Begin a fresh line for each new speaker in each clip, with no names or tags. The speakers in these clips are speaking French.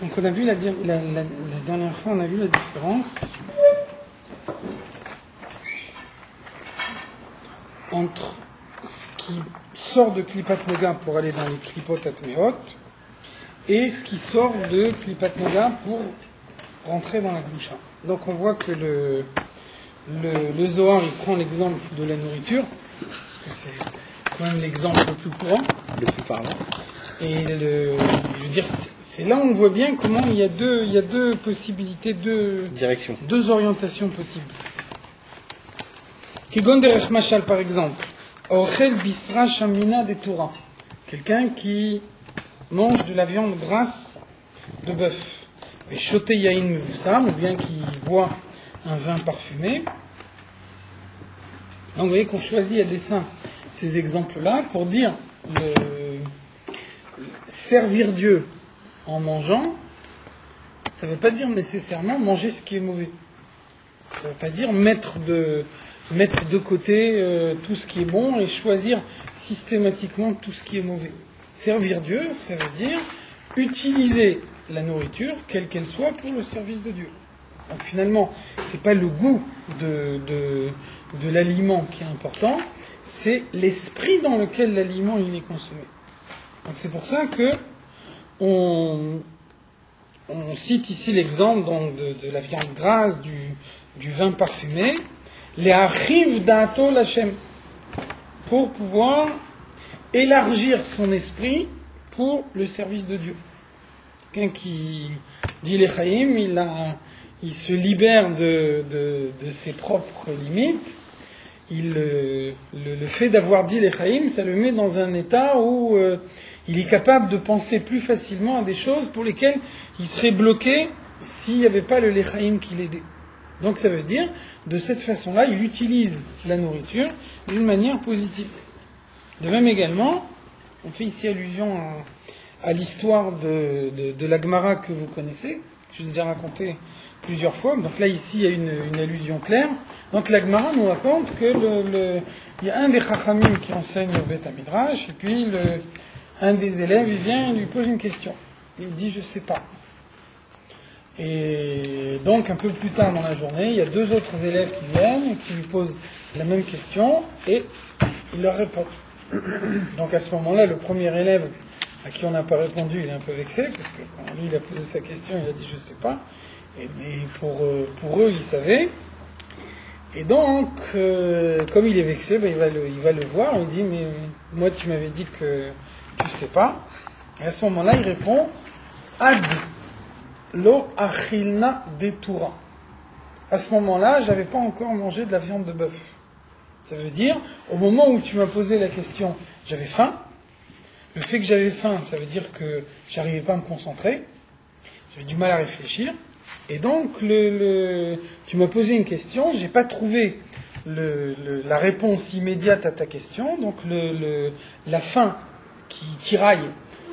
Donc on a vu la dernière fois, on a vu la différence entre ce qui sort de Klipat Noga pour aller dans les Klipot Atmeot et ce qui sort de Klipat Noga pour rentrer dans la Gdusha. Donc on voit que le Zohar il prend l'exemple de la nourriture, parce que c'est quand même l'exemple le plus courant,
le plus parlant.
Et je veux dire, c'est là où on voit bien comment il y a deux possibilités, deux orientations possibles. Kegon derech mashal, par exemple, ochel bisra shamina de Torah, quelqu'un qui mange de la viande grasse de bœuf, et shote yain mevusam, ou bien qui boit un vin parfumé. Donc vous voyez qu'on choisit à dessein ces exemples-là pour dire servir Dieu en mangeant, ça ne veut pas dire nécessairement manger ce qui est mauvais. Ça ne veut pas dire mettre de côté tout ce qui est bon et choisir systématiquement tout ce qui est mauvais. Servir Dieu, ça veut dire utiliser la nourriture, quelle qu'elle soit, pour le service de Dieu. Donc finalement, ce n'est pas le goût de l'aliment qui est important, c'est l'esprit dans lequel l'aliment il est consommé. Donc c'est pour ça que on cite ici l'exemple donc, de la viande grasse, du vin parfumé, les arrive d'Ato l'Hachem, pour pouvoir élargir son esprit pour le service de Dieu. Quelqu'un qui dit les Chaim, il se libère de ses propres limites. Le fait d'avoir dit les Chaim, ça le met dans un état où il est capable de penser plus facilement à des choses pour lesquelles il serait bloqué s'il n'y avait pas le Lechaim qui l'aidait. Donc ça veut dire, de cette façon-là, il utilise la nourriture d'une manière positive. De même également, on fait ici allusion à l'histoire de la Gemara que vous connaissez, que je vous ai déjà raconté plusieurs fois. Donc là, ici, il y a une allusion claire. Donc la Gemara nous raconte que il y a un des Chachamim qui enseigne au Beth Midrash, et puis un des élèves, il vient et lui pose une question. Il dit, je ne sais pas. Et donc, un peu plus tard dans la journée, il y a deux autres élèves qui viennent et qui lui posent la même question, et il leur répond. Donc à ce moment-là, le premier élève à qui on n'a pas répondu, il est un peu vexé, parce que quand lui, il a posé sa question, il a dit, je ne sais pas. Et pour eux, ils savaient. Et donc, comme il est vexé, il va le voir, il dit, mais moi, tu m'avais dit que tu ne sais pas. Et à ce moment-là, il répond, Ad lo achilna de Torah. À ce moment-là, je n'avais pas encore mangé de la viande de bœuf. Ça veut dire, au moment où tu m'as posé la question, j'avais faim. Le fait que j'avais faim, ça veut dire que j'arrivais pas à me concentrer. J'avais du mal à réfléchir. Et donc, tu m'as posé une question, j'ai pas trouvé la réponse immédiate à ta question. Donc, la faim qui tiraille,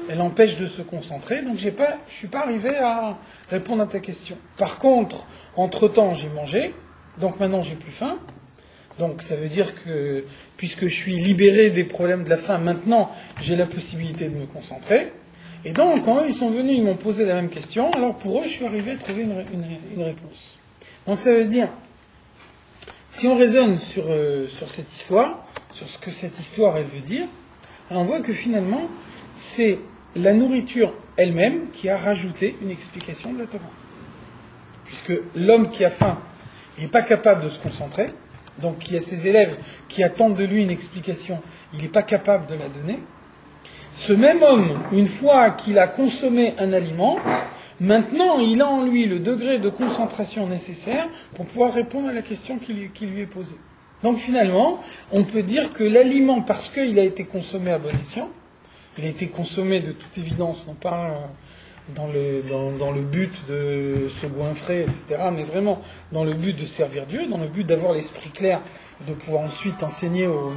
elle empêche de se concentrer. Donc, je suis pas arrivé à répondre à ta question. Par contre, entre-temps, j'ai mangé. Donc, maintenant, j'ai plus faim. Donc, ça veut dire que, puisque je suis libéré des problèmes de la faim, maintenant, j'ai la possibilité de me concentrer. Et donc, quand eux, ils sont venus, ils m'ont posé la même question, alors pour eux, je suis arrivé à trouver une réponse. Donc, ça veut dire, si on raisonne sur cette histoire, sur ce que cette histoire, elle veut dire, alors on voit que finalement, c'est la nourriture elle-même qui a rajouté une explication de la Torah. Puisque l'homme qui a faim n'est pas capable de se concentrer, donc il y a ses élèves qui attendent de lui une explication, il n'est pas capable de la donner. Ce même homme, une fois qu'il a consommé un aliment, maintenant il a en lui le degré de concentration nécessaire pour pouvoir répondre à la question qui lui est posée. Donc finalement, on peut dire que l'aliment, parce qu'il a été consommé à bon escient, il a été consommé de toute évidence, non pas dans le but de se goinfrer, etc., mais vraiment dans le but de servir Dieu, dans le but d'avoir l'esprit clair, de pouvoir ensuite enseigner au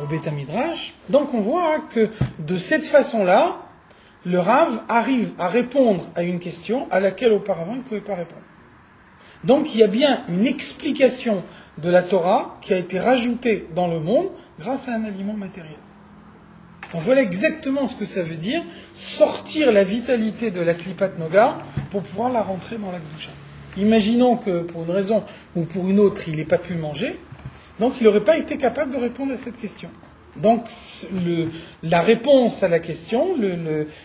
Beth Midrash. Donc on voit que de cette façon-là, le Rav arrive à répondre à une question à laquelle auparavant il ne pouvait pas répondre. Donc il y a bien une explication de la Torah qui a été rajoutée dans le monde grâce à un aliment matériel. Donc voilà exactement ce que ça veut dire, sortir la vitalité de la Klipat Noga pour pouvoir la rentrer dans la Gdusha. Imaginons que pour une raison ou pour une autre, il n'ait pas pu manger, donc il n'aurait pas été capable de répondre à cette question. Donc la réponse à la question,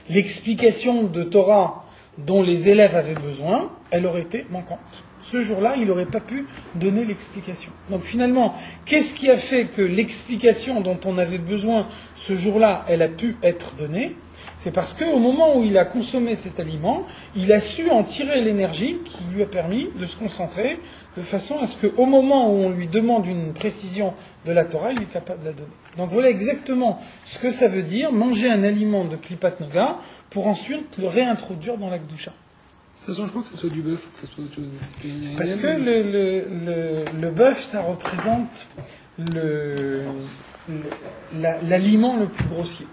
l'explication de Torah dont les élèves avaient besoin, elle aurait été manquante. Ce jour-là, il n'aurait pas pu donner l'explication. Donc finalement, qu'est-ce qui a fait que l'explication dont on avait besoin ce jour-là, elle a pu être donnée ? C'est parce qu'au moment où il a consommé cet aliment, il a su en tirer l'énergie qui lui a permis de se concentrer de façon à ce qu'au moment où on lui demande une précision de la Torah, il est capable de la donner. Donc voilà exactement ce que ça veut dire, manger un aliment de Klipat Noga pour ensuite le réintroduire dans la Gdusha.
Ça change quoi que ce soit du bœuf ou que ce soit autre chose?
Parce que le bœuf, ça représente l'aliment le plus grossier.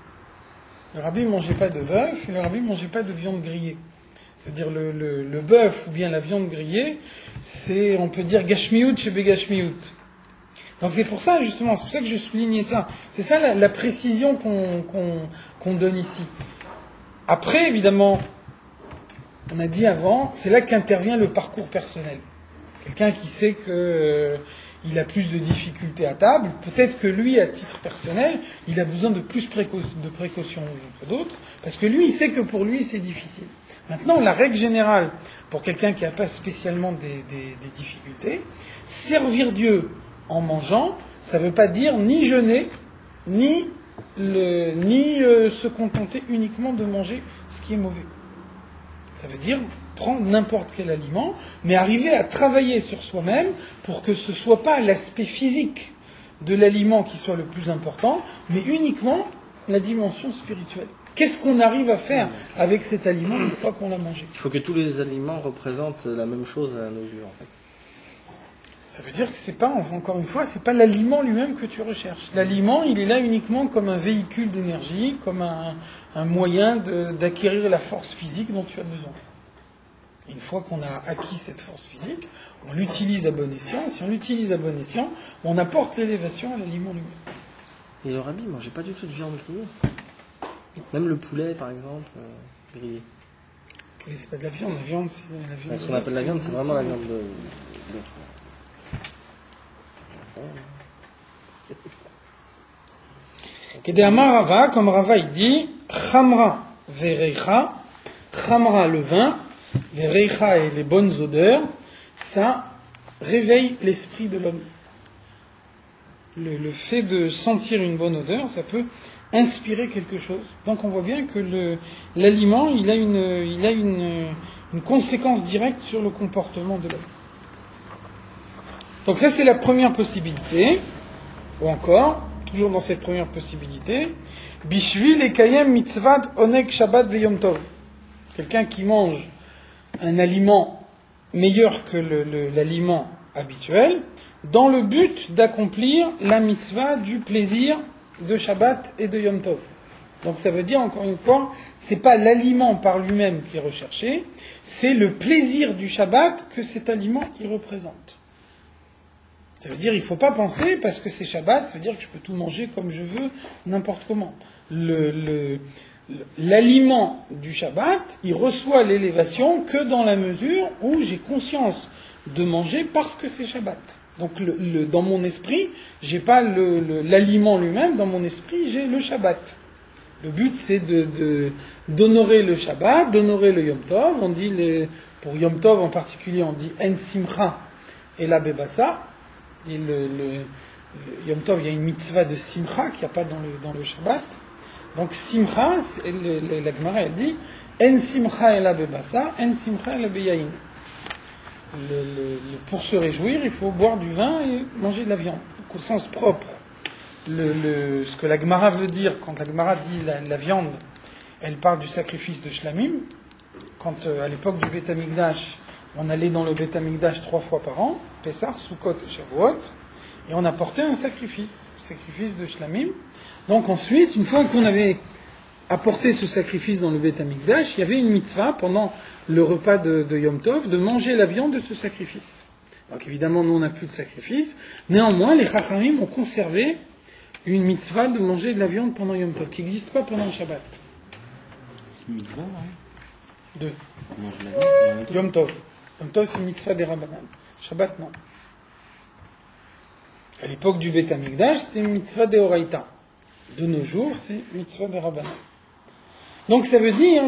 Le rabbi ne mangeait pas de bœuf, et le rabbi ne mangeait pas de viande grillée. C'est-à-dire le bœuf ou bien la viande grillée, c'est, on peut dire, gashmiout chez begashmiout. Donc c'est pour ça, justement, c'est pour ça que je soulignais ça. C'est ça la précision qu'on donne ici. Après, évidemment, on a dit avant, c'est là qu'intervient le parcours personnel. Quelqu'un qui sait qu'il a plus de difficultés à table, peut-être que lui, à titre personnel, il a besoin de plus de précautions que d'autres, parce que lui, il sait que pour lui, c'est difficile. Maintenant, la règle générale, pour quelqu'un qui n'a pas spécialement des difficultés, servir Dieu en mangeant, ça ne veut pas dire ni jeûner, ni se contenter uniquement de manger ce qui est mauvais. Ça veut dire prendre n'importe quel aliment, mais arriver à travailler sur soi-même pour que ce ne soit pas l'aspect physique de l'aliment qui soit le plus important, mais uniquement la dimension spirituelle. Qu'est-ce qu'on arrive à faire avec cet aliment une fois qu'on l'a mangé ?
Il faut que tous les aliments représentent la même chose à nos yeux, en fait.
Ça veut dire que c'est pas, encore une fois, c'est pas l'aliment lui-même que tu recherches. L'aliment, il est là uniquement comme un véhicule d'énergie, comme un moyen d'acquérir la force physique dont tu as besoin. Une fois qu'on a acquis cette force physique, on l'utilise à bon escient. Si on l'utilise à bon escient, on apporte l'élévation à l'aliment lui-même.
Et le rabbi ne mangeait pas du tout de viande grillée. Même le poulet, par exemple, grillé.
Mais c'est pas de la viande, la viande, c'est la viande.
Ce qu'on appelle la viande, c'est vraiment la viande de...
Kedéama Rava, comme Rava il dit, Chamra vereicha, Chamra le vin, vereicha et les bonnes odeurs, ça réveille l'esprit de l'homme. Le fait de sentir une bonne odeur, ça peut inspirer quelque chose. Donc on voit bien que l'aliment, il a une conséquence directe sur le comportement de l'homme. Donc ça c'est la première possibilité, ou encore, toujours dans cette première possibilité, Bishvil ekayem mitzvat onek shabbat veyom tov. Quelqu'un qui mange un aliment meilleur que l'aliment habituel, dans le but d'accomplir la mitzvah du plaisir de Shabbat et de Yom Tov. Donc ça veut dire, encore une fois, c'est pas l'aliment par lui-même qui est recherché, c'est le plaisir du Shabbat que cet aliment y représente. Ça veut dire, il ne faut pas penser, parce que c'est Shabbat, ça veut dire que je peux tout manger comme je veux, n'importe comment. L'aliment du Shabbat, il reçoit l'élévation que dans la mesure où j'ai conscience de manger parce que c'est Shabbat. Donc dans mon esprit, j'ai pas l'aliment lui-même, dans mon esprit, j'ai le Shabbat. Le but, c'est d'honorer le Shabbat, d'honorer le Yom Tov. On dit, pour Yom Tov en particulier, on dit En Simcha et la Bebassa. Et le Yom Tov, il y a une mitzvah de Simcha qu'il n'y a pas dans le Shabbat. Donc Simcha, la Gemara elle dit En Simcha et la Bebassa, En Simcha et la Beyayin. Pour se réjouir, il faut boire du vin et manger de la viande. Donc, au sens propre, ce que la Gemara veut dire, quand la Gemara dit la viande, elle parle du sacrifice de Shlamim. Quand à l'époque du Beth Amikdash, on allait dans le Beth Amikdash 3 fois par an, Pessah, Sukkot et Shavuot, et on apportait un sacrifice de Shlamim. Donc ensuite, une fois qu'on avait apporté ce sacrifice dans le Beth Amikdash, il y avait une mitzvah pendant le repas de Yom Tov de manger la viande de ce sacrifice. Donc évidemment, nous on n'a plus de sacrifice. Néanmoins, les Chachamim ont conservé une mitzvah de manger de la viande pendant Yom Tov, qui n'existe pas pendant le Shabbat.
C'est une mitzvah, hein.
Deux.
On mange de la viande.
Yom Tov. Yom Tov, c'est une mitzvah des Rabbanan. Shabbat, non. À l'époque du Beth Amikdash, c'était une mitzvah des Horaïta. De nos jours, c'est une mitzvah des Rabbanan. Donc ça veut dire,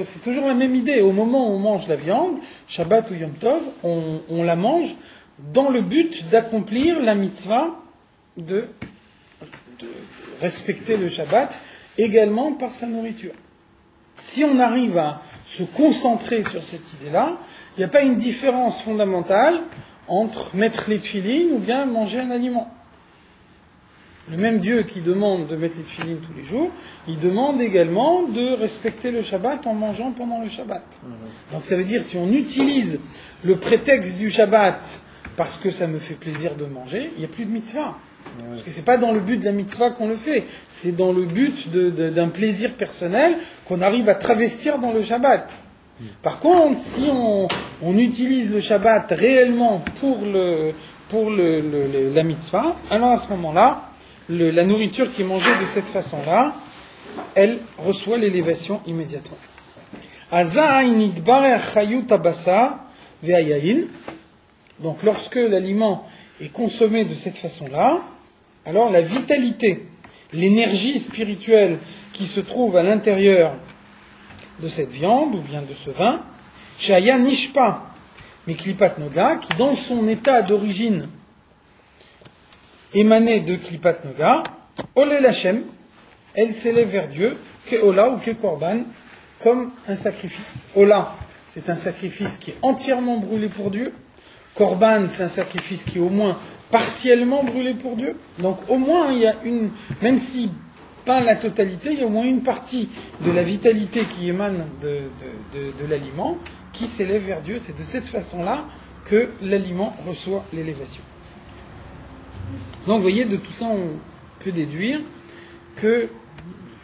c'est toujours la même idée. Au moment où on mange la viande, Shabbat ou Yom Tov, on la mange dans le but d'accomplir la mitzvah de respecter le Shabbat, également par sa nourriture. Si on arrive à se concentrer sur cette idée-là, il n'y a pas une différence fondamentale entre mettre les tefilines ou bien manger un aliment. Le même Dieu qui demande de mettre les tefilines tous les jours, il demande également de respecter le Shabbat en mangeant pendant le Shabbat. Donc ça veut dire, si on utilise le prétexte du Shabbat parce que ça me fait plaisir de manger, il n'y a plus de mitzvah. Parce que c'est pas dans le but de la mitzvah qu'on le fait, c'est dans le but d'un plaisir personnel qu'on arrive à travestir dans le Shabbat. Par contre, si on utilise le Shabbat réellement pour la mitzvah, alors à ce moment-là, la nourriture qui est mangée de cette façon-là, elle reçoit l'élévation immédiatement. Donc lorsque l'aliment est consommé de cette façon-là, alors la vitalité, l'énergie spirituelle qui se trouve à l'intérieur de cette viande ou bien de ce vin, Shaya Nishpa, Miklipat Noga, qui dans son état d'origine émanée de Klipat Noga, Olel Hashem, elle s'élève vers Dieu, ke Ola ou ke Korban, comme un sacrifice. Ola, c'est un sacrifice qui est entièrement brûlé pour Dieu. Korban, c'est un sacrifice qui est au moins partiellement brûlé pour Dieu. Donc au moins, il y a même si pas la totalité, il y a au moins une partie de la vitalité qui émane de l'aliment, qui s'élève vers Dieu. C'est de cette façon-là que l'aliment reçoit l'élévation. Donc vous voyez, de tout ça, on peut déduire que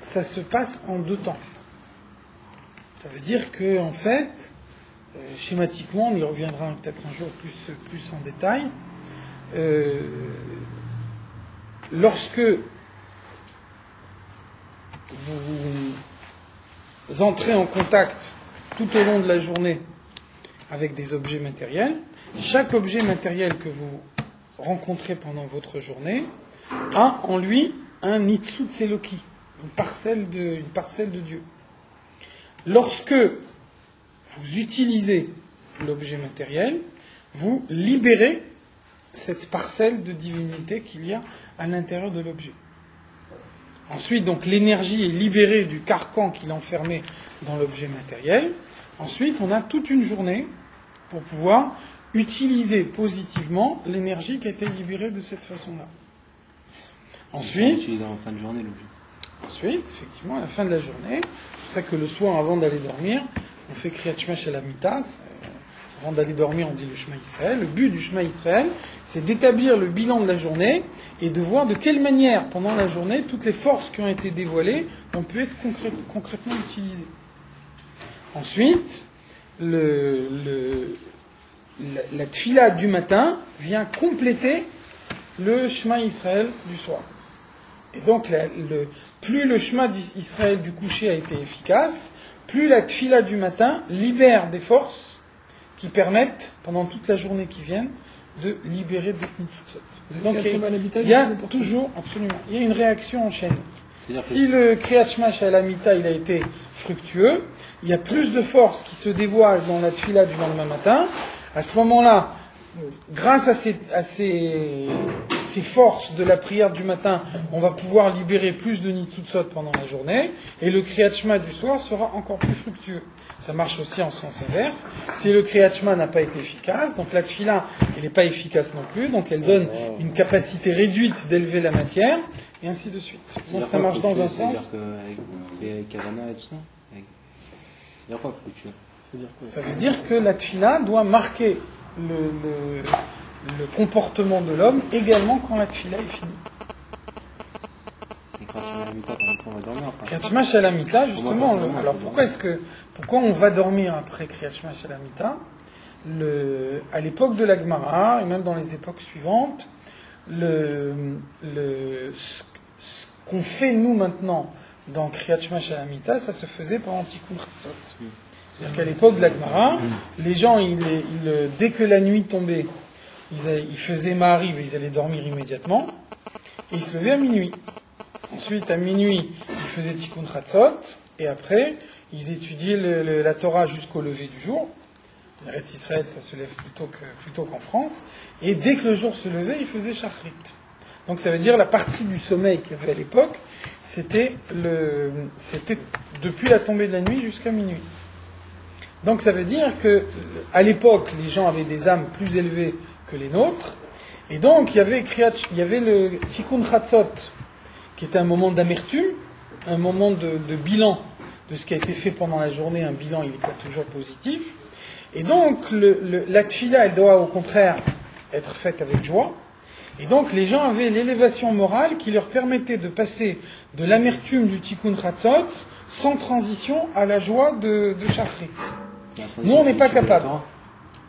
ça se passe en deux temps. Ça veut dire que, en fait, schématiquement, on y reviendra peut-être un jour plus en détail, lorsque vous entrez en contact tout au long de la journée avec des objets matériels, chaque objet matériel que vous rencontrez pendant votre journée a en lui un Nitzut Seloki, une parcelle de Dieu. Lorsque vous utilisez l'objet matériel, vous libérez cette parcelle de divinité qu'il y a à l'intérieur de l'objet. Ensuite, donc, l'énergie est libérée du carcan qu'il enfermait dans l'objet matériel. Ensuite, on a toute une journée pour pouvoir utiliser positivement l'énergie qui a été libérée de cette façon-là. Ensuite,
utiliser en fin de journée l'objet.
Ensuite, effectivement, à la fin de la journée, c'est pour ça que le soir, avant d'aller dormir, on fait Kriyat Shema Shel Hamita. Avant d'aller dormir, on dit le Shema Israël. Le but du Shema Israël, c'est d'établir le bilan de la journée et de voir de quelle manière, pendant la journée, toutes les forces qui ont été dévoilées ont pu être concrètement utilisées. Ensuite, la tfila du matin vient compléter le Shema Israël du soir. Et donc, plus le Shema Israël du coucher a été efficace, plus la tfila du matin libère des forces qui permettent, pendant toute la journée qui vient, de libérer d'autres Nitzutzot. Donc, il y a toujours, absolument, il y a une réaction en chaîne. Si le Kriyat Shema Shel Hamita il a été fructueux, il y a plus de force qui se dévoile dans la tfila du lendemain matin. À ce moment-là, grâce à ces forces de la prière du matin, on va pouvoir libérer plus de Nitzutzot pendant la journée, et le Kriyat Shema du soir sera encore plus fructueux. Ça marche aussi en sens inverse. Si le Kriyat Shema n'a pas été efficace, donc la tfila, elle n'est pas efficace non plus, donc elle donne une capacité réduite d'élever la matière, et ainsi de suite. Donc ça marche dans un sens.
Avec Kavana et tout ça, il n'y a pas fructueux.
Ça veut dire que la tfila doit marquer le comportement de l'homme également quand la tfila est finie. Kriyat Shema Shel Hamita, justement. Alors pourquoi on va dormir après Kriyat Shema Shel Hamita? À l'époque de la Gemara, et même dans les époques suivantes, ce qu'on fait nous maintenant dans Kriyat Shema Shalamita, ça se faisait pendant Tikkun Chatzot. C'est-à-dire qu'à l'époque de la Gemara, les gens, dès que la nuit tombait, ils faisaient Ma'ariv, ils allaient dormir immédiatement, et ils se levaient à minuit. Ensuite, à minuit, ils faisaient Tikkun Chatzot, et après, ils étudiaient la Torah jusqu'au lever du jour. En Eretz Israël, ça se lève plutôt qu'en France. Et dès que le jour se levait, ils faisaient Shachrit. Donc ça veut dire la partie du sommeil qu'il y avait à l'époque, c'était depuis la tombée de la nuit jusqu'à minuit. Donc ça veut dire que à l'époque, les gens avaient des âmes plus élevées que les nôtres. Et donc il y avait le Tikkun Chatzot, qui était un moment d'amertume, un moment de bilan de ce qui a été fait pendant la journée. Un bilan, il n'est pas toujours positif. Et donc, la tfila, elle doit au contraire être faite avec joie. Et donc, les gens avaient l'élévation morale qui leur permettait de passer de l'amertume du Tikkun Chatzot sans transition à la joie de Shachrit. Nous, on n'est pas capable.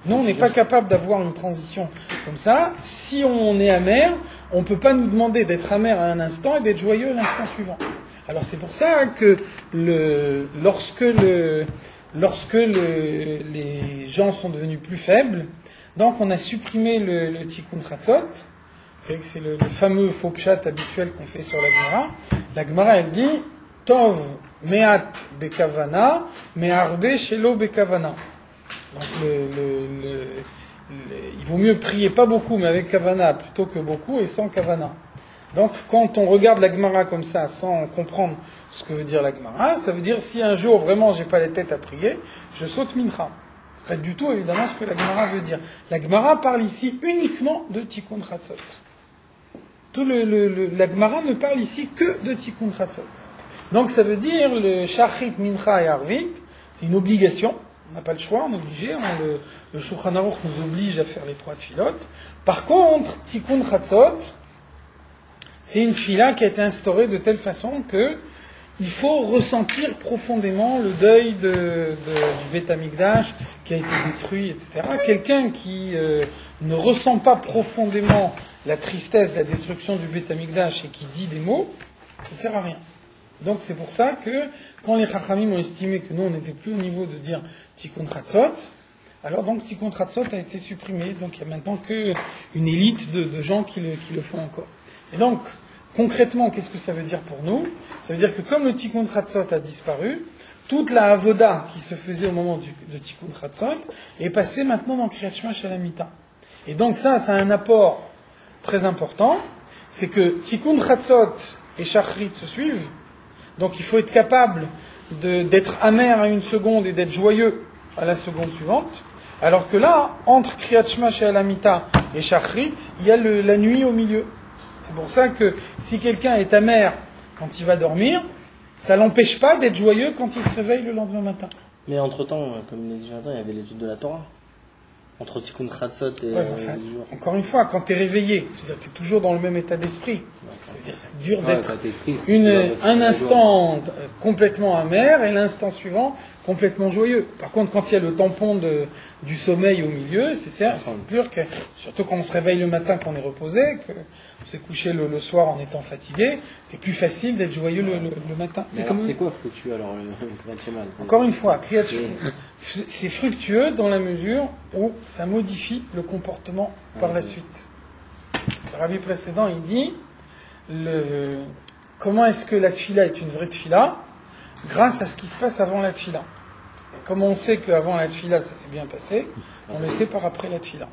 Nous, on n'est pas capable d'avoir une transition comme ça. Si on est amer, on ne peut pas nous demander d'être amer à un instant et d'être joyeux à l'instant suivant. Alors, c'est pour ça que lorsque les gens sont devenus plus faibles, donc on a supprimé le Tikkun Chatzot. Vous savez que c'est le fameux faux pshat habituel qu'on fait sur la Gemara. La Gemara, elle dit Tov me'at bekavana, me'arbe shelo bekavana. Donc il vaut mieux prier pas beaucoup, mais avec kavana plutôt que beaucoup et sans kavana. Donc, quand on regarde la Gemara comme ça, sans comprendre ce que veut dire la Gemara, ça veut dire si un jour vraiment j'ai pas la tête à prier, je saute mincha. C'est pas du tout évidemment ce que la Gemara veut dire. La Gemara parle ici uniquement de Tikkun Chatzot. La Gemara ne parle ici que de Tikkun Chatzot. Donc, ça veut dire le Shachrit, Mincha et Arvit, c'est une obligation. On n'a pas le choix, on est obligé. Le Shulchan Aruch nous oblige à faire les 3 tfilotes. Par contre, Tikkun Chatzot, c'est une tfila qui a été instaurée de telle façon que il faut ressentir profondément le deuil du Beth Amikdash qui a été détruit, etc. Quelqu'un qui ne ressent pas profondément la tristesse de la destruction du Beth Amikdash et qui dit des mots, ça ne sert à rien. Donc c'est pour ça que quand les Chachamim ont estimé que nous on n'était plus au niveau de dire Tikkun Chatzot, alors donc Tikkun Chatzot a été supprimé. Donc il n'y a maintenant qu'une élite de gens qui le font encore. Et donc, concrètement, qu'est-ce que ça veut dire pour nous ? Ça veut dire que comme le Tikkun Chatzot a disparu, toute la avoda qui se faisait au moment de Tikkun Chatzot est passée maintenant dans Kriyat Shema Shalamita. Et donc ça a un apport très important, c'est que Tikkun Chatzot et Shachrit se suivent, donc il faut être capable d'être amer à une seconde et d'être joyeux à la seconde suivante, alors que là, entre Kriyat Shema Shalamita et Shachrit, il y a la nuit au milieu. C'est pour ça que si quelqu'un est amer quand il va dormir, ça ne l'empêche pas d'être joyeux quand il se réveille le lendemain matin.
Mais entre-temps, comme il l'a dit Jonathan, il y avait l'étude de la Torah. Entre Tikkun Chatzot et...
encore une fois, quand tu es réveillé, c'est-à-dire que tu es toujours dans le même état d'esprit. C'est dur d'être un instant complètement amer et l'instant suivant complètement joyeux. Par contre, quand il y a le tampon du sommeil au milieu, c'est dur, surtout quand on se réveille le matin, qu'on est reposé, qu'on s'est couché le soir en étant fatigué, c'est plus facile d'être joyeux le matin.
Mais alors, c'est quoi fructueux alors
Encore une fois, c'est fructueux dans la mesure où ça modifie le comportement par la suite. Le rabbi précédent, il dit comment est-ce que la tfila est une vraie tfila ? Grâce à ce qui se passe avant la tfila. Et comment on sait qu'avant la tfila ça s'est bien passé ? On le sait par après la tfila.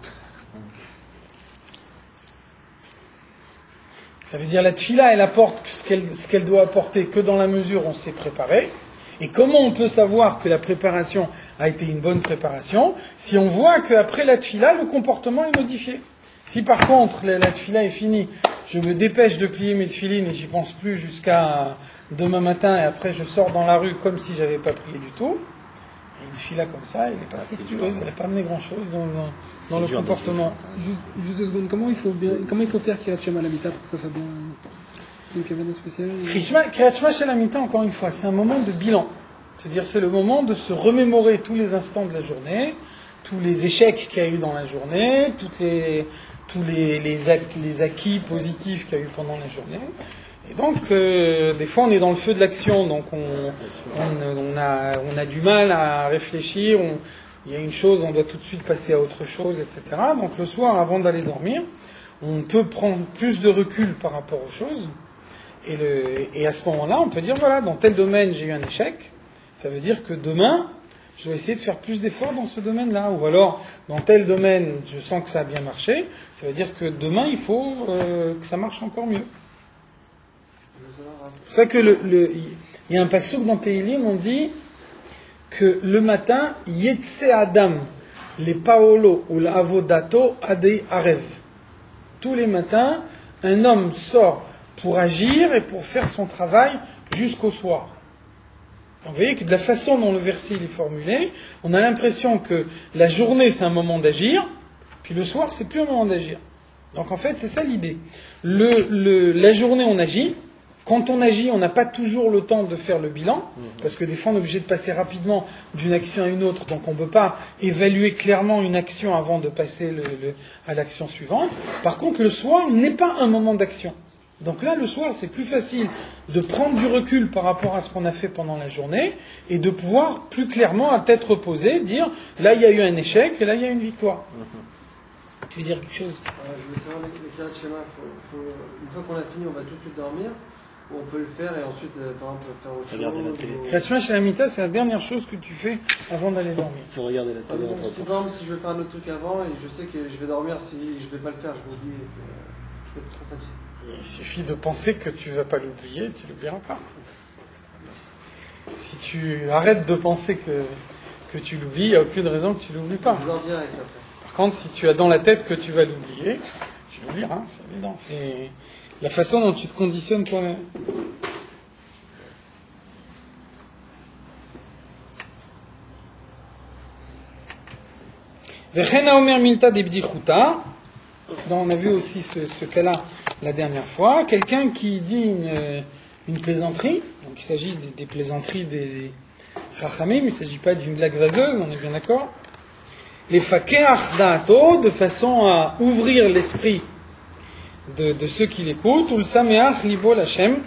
Ça veut dire la tfila, elle apporte ce qu'elle doit apporter que dans la mesure où on s'est préparé. Et comment on peut savoir que la préparation a été une bonne préparation ? Si on voit qu'après la tfila, le comportement est modifié. Si par contre la tfila est finie, je me dépêche de plier mes tfilines et j'y pense plus jusqu'à demain matin et après je sors dans la rue comme si j'avais pas prié du tout, et une tfila comme ça, elle n'est pas fructueuse, elle n'a pas amené grand chose dans le comportement.
Juste 2 secondes, comment il faut faire Kriyat Shema Shalamita pour que ça soit bien une kavana spéciale
Kriyat Shema Shalamita, encore une fois, c'est un moment de bilan. C'est-à-dire c'est le moment de se remémorer tous les instants de la journée, tous les échecs qu'il y a eu dans la journée, tous les acquis positifs qu'il y a eu pendant la journée. Et donc, des fois, on est dans le feu de l'action, donc on a du mal à réfléchir, il y a une chose, on doit tout de suite passer à autre chose, etc. Donc le soir, avant d'aller dormir, on peut prendre plus de recul par rapport aux choses, et à ce moment-là, on peut dire, voilà, dans tel domaine, j'ai eu un échec, ça veut dire que demain, je vais essayer de faire plus d'efforts dans ce domaine-là. Ou alors, dans tel domaine, je sens que ça a bien marché, ça veut dire que demain, il faut que ça marche encore mieux. C'est pour ça que il y a un passouk dans Tehillim, on dit que le matin, Yetse Adam, les Paolo ou l'Avodato Adei Arev. Tous les matins, un homme sort pour agir et pour faire son travail jusqu'au soir. Donc, vous voyez que de la façon dont le verset il est formulé, on a l'impression que la journée c'est un moment d'agir, puis le soir c'est plus un moment d'agir. Donc en fait c'est ça l'idée. La journée on agit. Quand on agit, on n'a pas toujours le temps de faire le bilan, parce que des fois on est obligé de passer rapidement d'une action à une autre, donc on ne peut pas évaluer clairement une action avant de passer à l'action suivante. Par contre, le soir n'est pas un moment d'action. Donc là, le soir, c'est plus facile de prendre du recul par rapport à ce qu'on a fait pendant la journée, et de pouvoir plus clairement, à tête reposée, dire, là il y a eu un échec, et là il y a une victoire. Tu veux dire quelque chose?
Je voulais savoir les Kriyat Shema. Une fois qu'on a fini, on va tout de suite dormir. Ou on peut le faire et ensuite, par exemple, faire autre
Regarder la télé.
Kriyat Shema chez la Mita, c'est la dernière chose que tu fais avant d'aller dormir.
Faut regarder la télé.
Par exemple, si je veux faire un autre truc avant et je sais que je vais dormir, si je vais pas le faire, je vais oublier. Je vais être trop fatigué.
Il suffit de penser que tu ne vas pas l'oublier, tu ne l'oublieras pas. Si tu arrêtes de penser que tu l'oublies, il n'y a aucune raison que tu ne l'oublies pas.
Je dors direct après.
Par contre, si tu as dans la tête que tu vas l'oublier, tu l'oublieras, c'est évident. C'est la façon dont tu te conditionnes toi-même. Vechena Omer Milta de Bdichuta. On a vu aussi ce cas-là la dernière fois. Quelqu'un qui dit une plaisanterie, donc il s'agit des plaisanteries des Chachamim, il ne s'agit pas d'une blague vaseuse, on est bien d'accord. Les fakeach da'ato, de façon à ouvrir l'esprit de ceux qui l'écoutent, ou le sameach libo l'Hashem,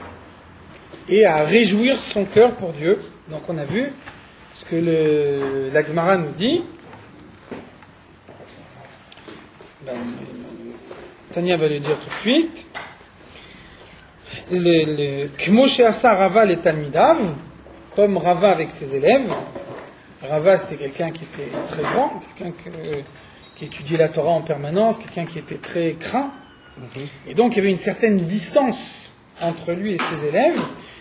et à réjouir son cœur pour Dieu. Donc on a vu ce que la Gemara nous dit. Tania va le dire tout de suite. Kmo she'asa Rava le talmidav, comme Rava avec ses élèves. Rava, c'était quelqu'un qui était très grand, quelqu'un qui étudiait la Torah en permanence, quelqu'un qui était très craint. Et donc, il y avait une certaine distance entre lui et ses élèves,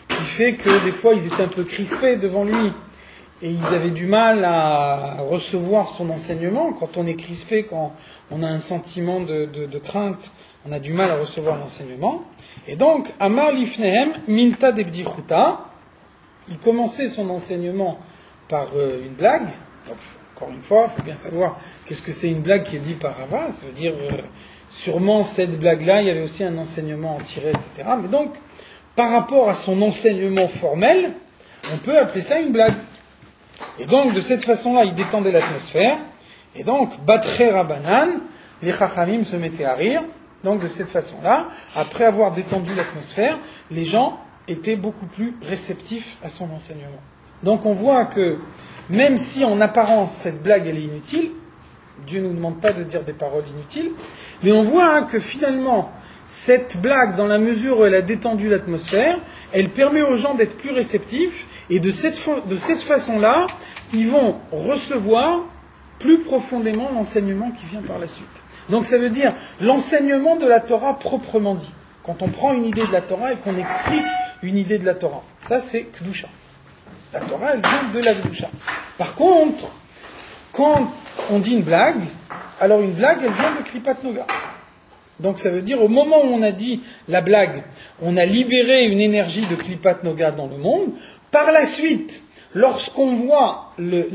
qui fait que des fois, ils étaient un peu crispés devant lui. Et ils avaient du mal à recevoir son enseignement. Quand on est crispé, quand on a un sentiment de crainte, on a du mal à recevoir l'enseignement. Et donc, Amar Lifnehem, Milta de Bdichuta, il commençait son enseignement par une blague. Donc, encore une fois, il faut bien savoir qu'est-ce que c'est une blague qui est dite par Rava. Ça veut dire, sûrement, cette blague-là, il y avait aussi un enseignement en tiré, etc. Mais donc, par rapport à son enseignement formel, on peut appeler ça une blague. Et donc, de cette façon-là, il détendait l'atmosphère. Et donc, Batre Rabanan, les Chachamim se mettaient à rire. Donc, de cette façon-là, après avoir détendu l'atmosphère, les gens étaient beaucoup plus réceptifs à son enseignement. Donc, on voit que, même si en apparence, cette blague, elle est inutile, Dieu ne nous demande pas de dire des paroles inutiles, mais on voit que finalement, cette blague, dans la mesure où elle a détendu l'atmosphère, elle permet aux gens d'être plus réceptifs, et de cette façon-là, ils vont recevoir plus profondément l'enseignement qui vient par la suite. Donc ça veut dire l'enseignement de la Torah proprement dit. Quand on prend une idée de la Torah et qu'on explique une idée de la Torah. Ça c'est Kedusha. La Torah, elle vient de la Kedusha. Par contre, quand on dit une blague, alors une blague, elle vient de Klipat Noga. Donc ça veut dire, au moment où on a dit la blague, on a libéré une énergie de Klipat Noga dans le monde. Par la suite, lorsqu'on voit le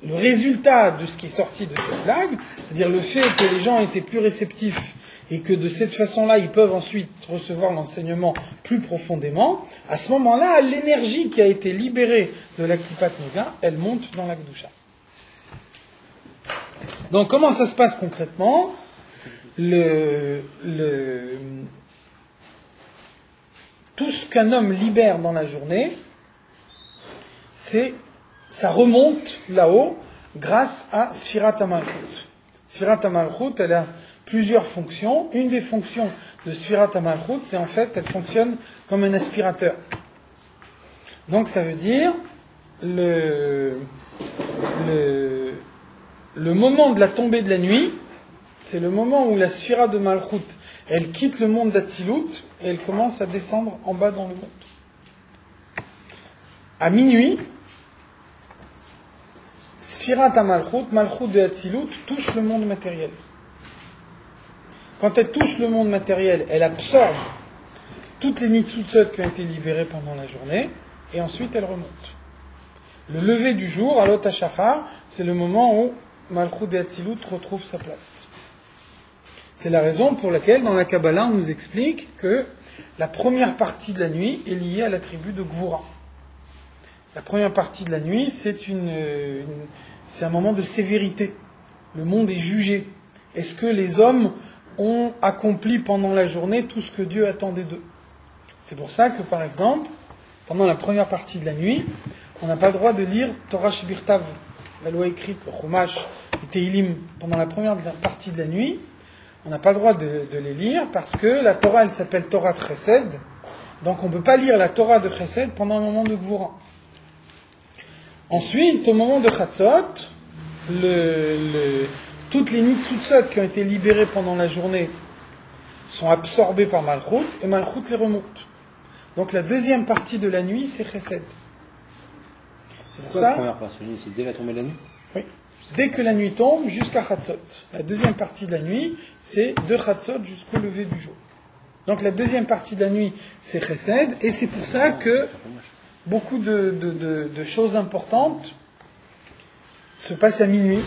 résultat de ce qui est sorti de cette blague, c'est-à-dire le fait que les gens étaient plus réceptifs et que de cette façon-là, ils peuvent ensuite recevoir l'enseignement plus profondément, à ce moment-là, l'énergie qui a été libérée de la Klipat Noga, elle monte dans la Kedusha. Donc comment ça se passe concrètement? Tout ce qu'un homme libère dans la journée, ça remonte là-haut grâce à Sfirat HaMalchut. Sfirat HaMalchut, elle a plusieurs fonctions. Une des fonctions de Sfirat HaMalchut, c'est en fait, elle fonctionne comme un aspirateur. Donc ça veut dire le moment de la tombée de la nuit, c'est le moment où la Sphira de Malchut, elle quitte le monde d'Atsilut et elle commence à descendre en bas dans le monde. À minuit, Sphira de Malchut de Atsilut, touche le monde matériel. Quand elle touche le monde matériel, elle absorbe toutes les nitsutsot qui ont été libérées pendant la journée et ensuite elle remonte. Le lever du jour, Alot HaShachar, c'est le moment où Malchut de Atsilut retrouve sa place. C'est la raison pour laquelle, dans la Kabbalah, on nous explique que la première partie de la nuit est liée à l'attribut de Gvura. La première partie de la nuit, c'est un moment de sévérité. Le monde est jugé. Est-ce que les hommes ont accompli pendant la journée tout ce que Dieu attendait d'eux? C'est pour ça que, par exemple, pendant la première partie de la nuit, on n'a pas le droit de lire Torah Shebirtav, la loi écrite, le Chumash, et Teilim, pendant la première partie de la nuit. On n'a pas le droit de les lire parce que la Torah, elle s'appelle Torah de Chesed. Donc on ne peut pas lire la Torah de Chesed pendant un moment de Gvura. Ensuite, au moment de Chatzot, toutes les nitsutsot qui ont été libérées pendant la journée sont absorbées par Malchut et Malchut les remonte. Donc la deuxième partie de la nuit, c'est Chesed. C'est pour
quoi
ça.
La première partie de la nuit, c'est dès la tombée de la nuit?
Oui. Dès que la nuit tombe jusqu'à Chatzot. La deuxième partie de la nuit, c'est de Chatzot jusqu'au lever du jour. Donc la deuxième partie de la nuit, c'est Chesed, et c'est pour ça que beaucoup de choses importantes se passent à minuit.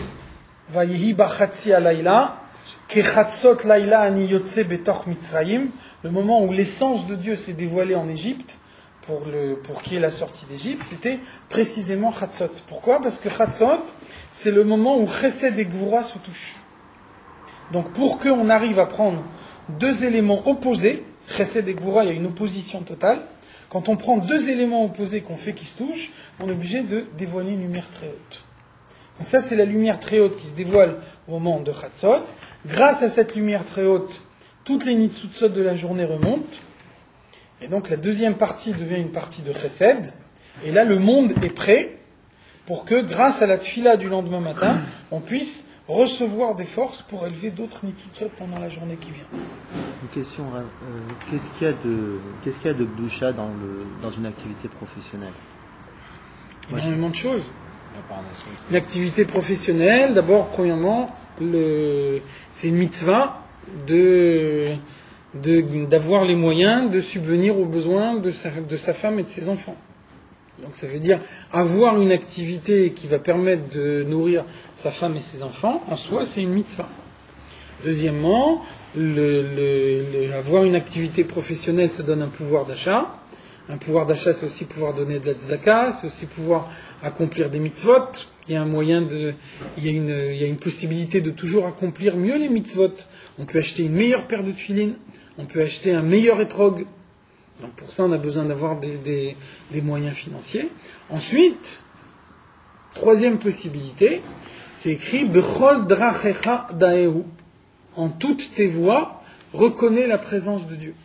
Vayehi bachatzi alayla, kechatzot layla ani yotze betoch Mitzrayim, le moment où l'essence de Dieu s'est dévoilée en Égypte, pour qu'il y ait la sortie d'Égypte, c'était précisément Chatzot. Pourquoi? Parce que Chatzot, c'est le moment où Chesed et Gvura se touchent. Donc pour qu'on arrive à prendre deux éléments opposés, Chesed et Gvura, il y a une opposition totale. Quand on prend deux éléments opposés qu'on fait qui se touchent, on est obligé de dévoiler une lumière très haute. Donc ça, c'est la lumière très haute qui se dévoile au moment de Chatzot. Grâce à cette lumière très haute, toutes les nitsutsot de la journée remontent. Et donc la deuxième partie devient une partie de Chesed. Et là, le monde est prêt pour que, grâce à la tfila du lendemain matin, on puisse recevoir des forces pour élever d'autres nitsutsot pendant la journée qui vient.
Une question, qu'est-ce qu'il y a de Gdusha dans une activité professionnelle?
Énormément de choses. L'activité professionnelle, d'abord, premièrement, c'est une mitzvah d'avoir les moyens de subvenir aux besoins de sa femme et de ses enfants. Donc ça veut dire avoir une activité qui va permettre de nourrir sa femme et ses enfants, en soi, c'est une mitzvah. Deuxièmement, avoir une activité professionnelle, ça donne un pouvoir d'achat. Un pouvoir d'achat, c'est aussi pouvoir donner de la tzedaka, c'est aussi pouvoir accomplir des mitzvot. Il y a un moyen il y a une possibilité de toujours accomplir mieux les mitzvot. On peut acheter une meilleure paire de tefilines, on peut acheter un meilleur etrog. Donc pour ça, on a besoin d'avoir des moyens financiers. Ensuite, troisième possibilité, c'est écrit Bechol drachecha daehu. En toutes tes voies, reconnais la présence de Dieu.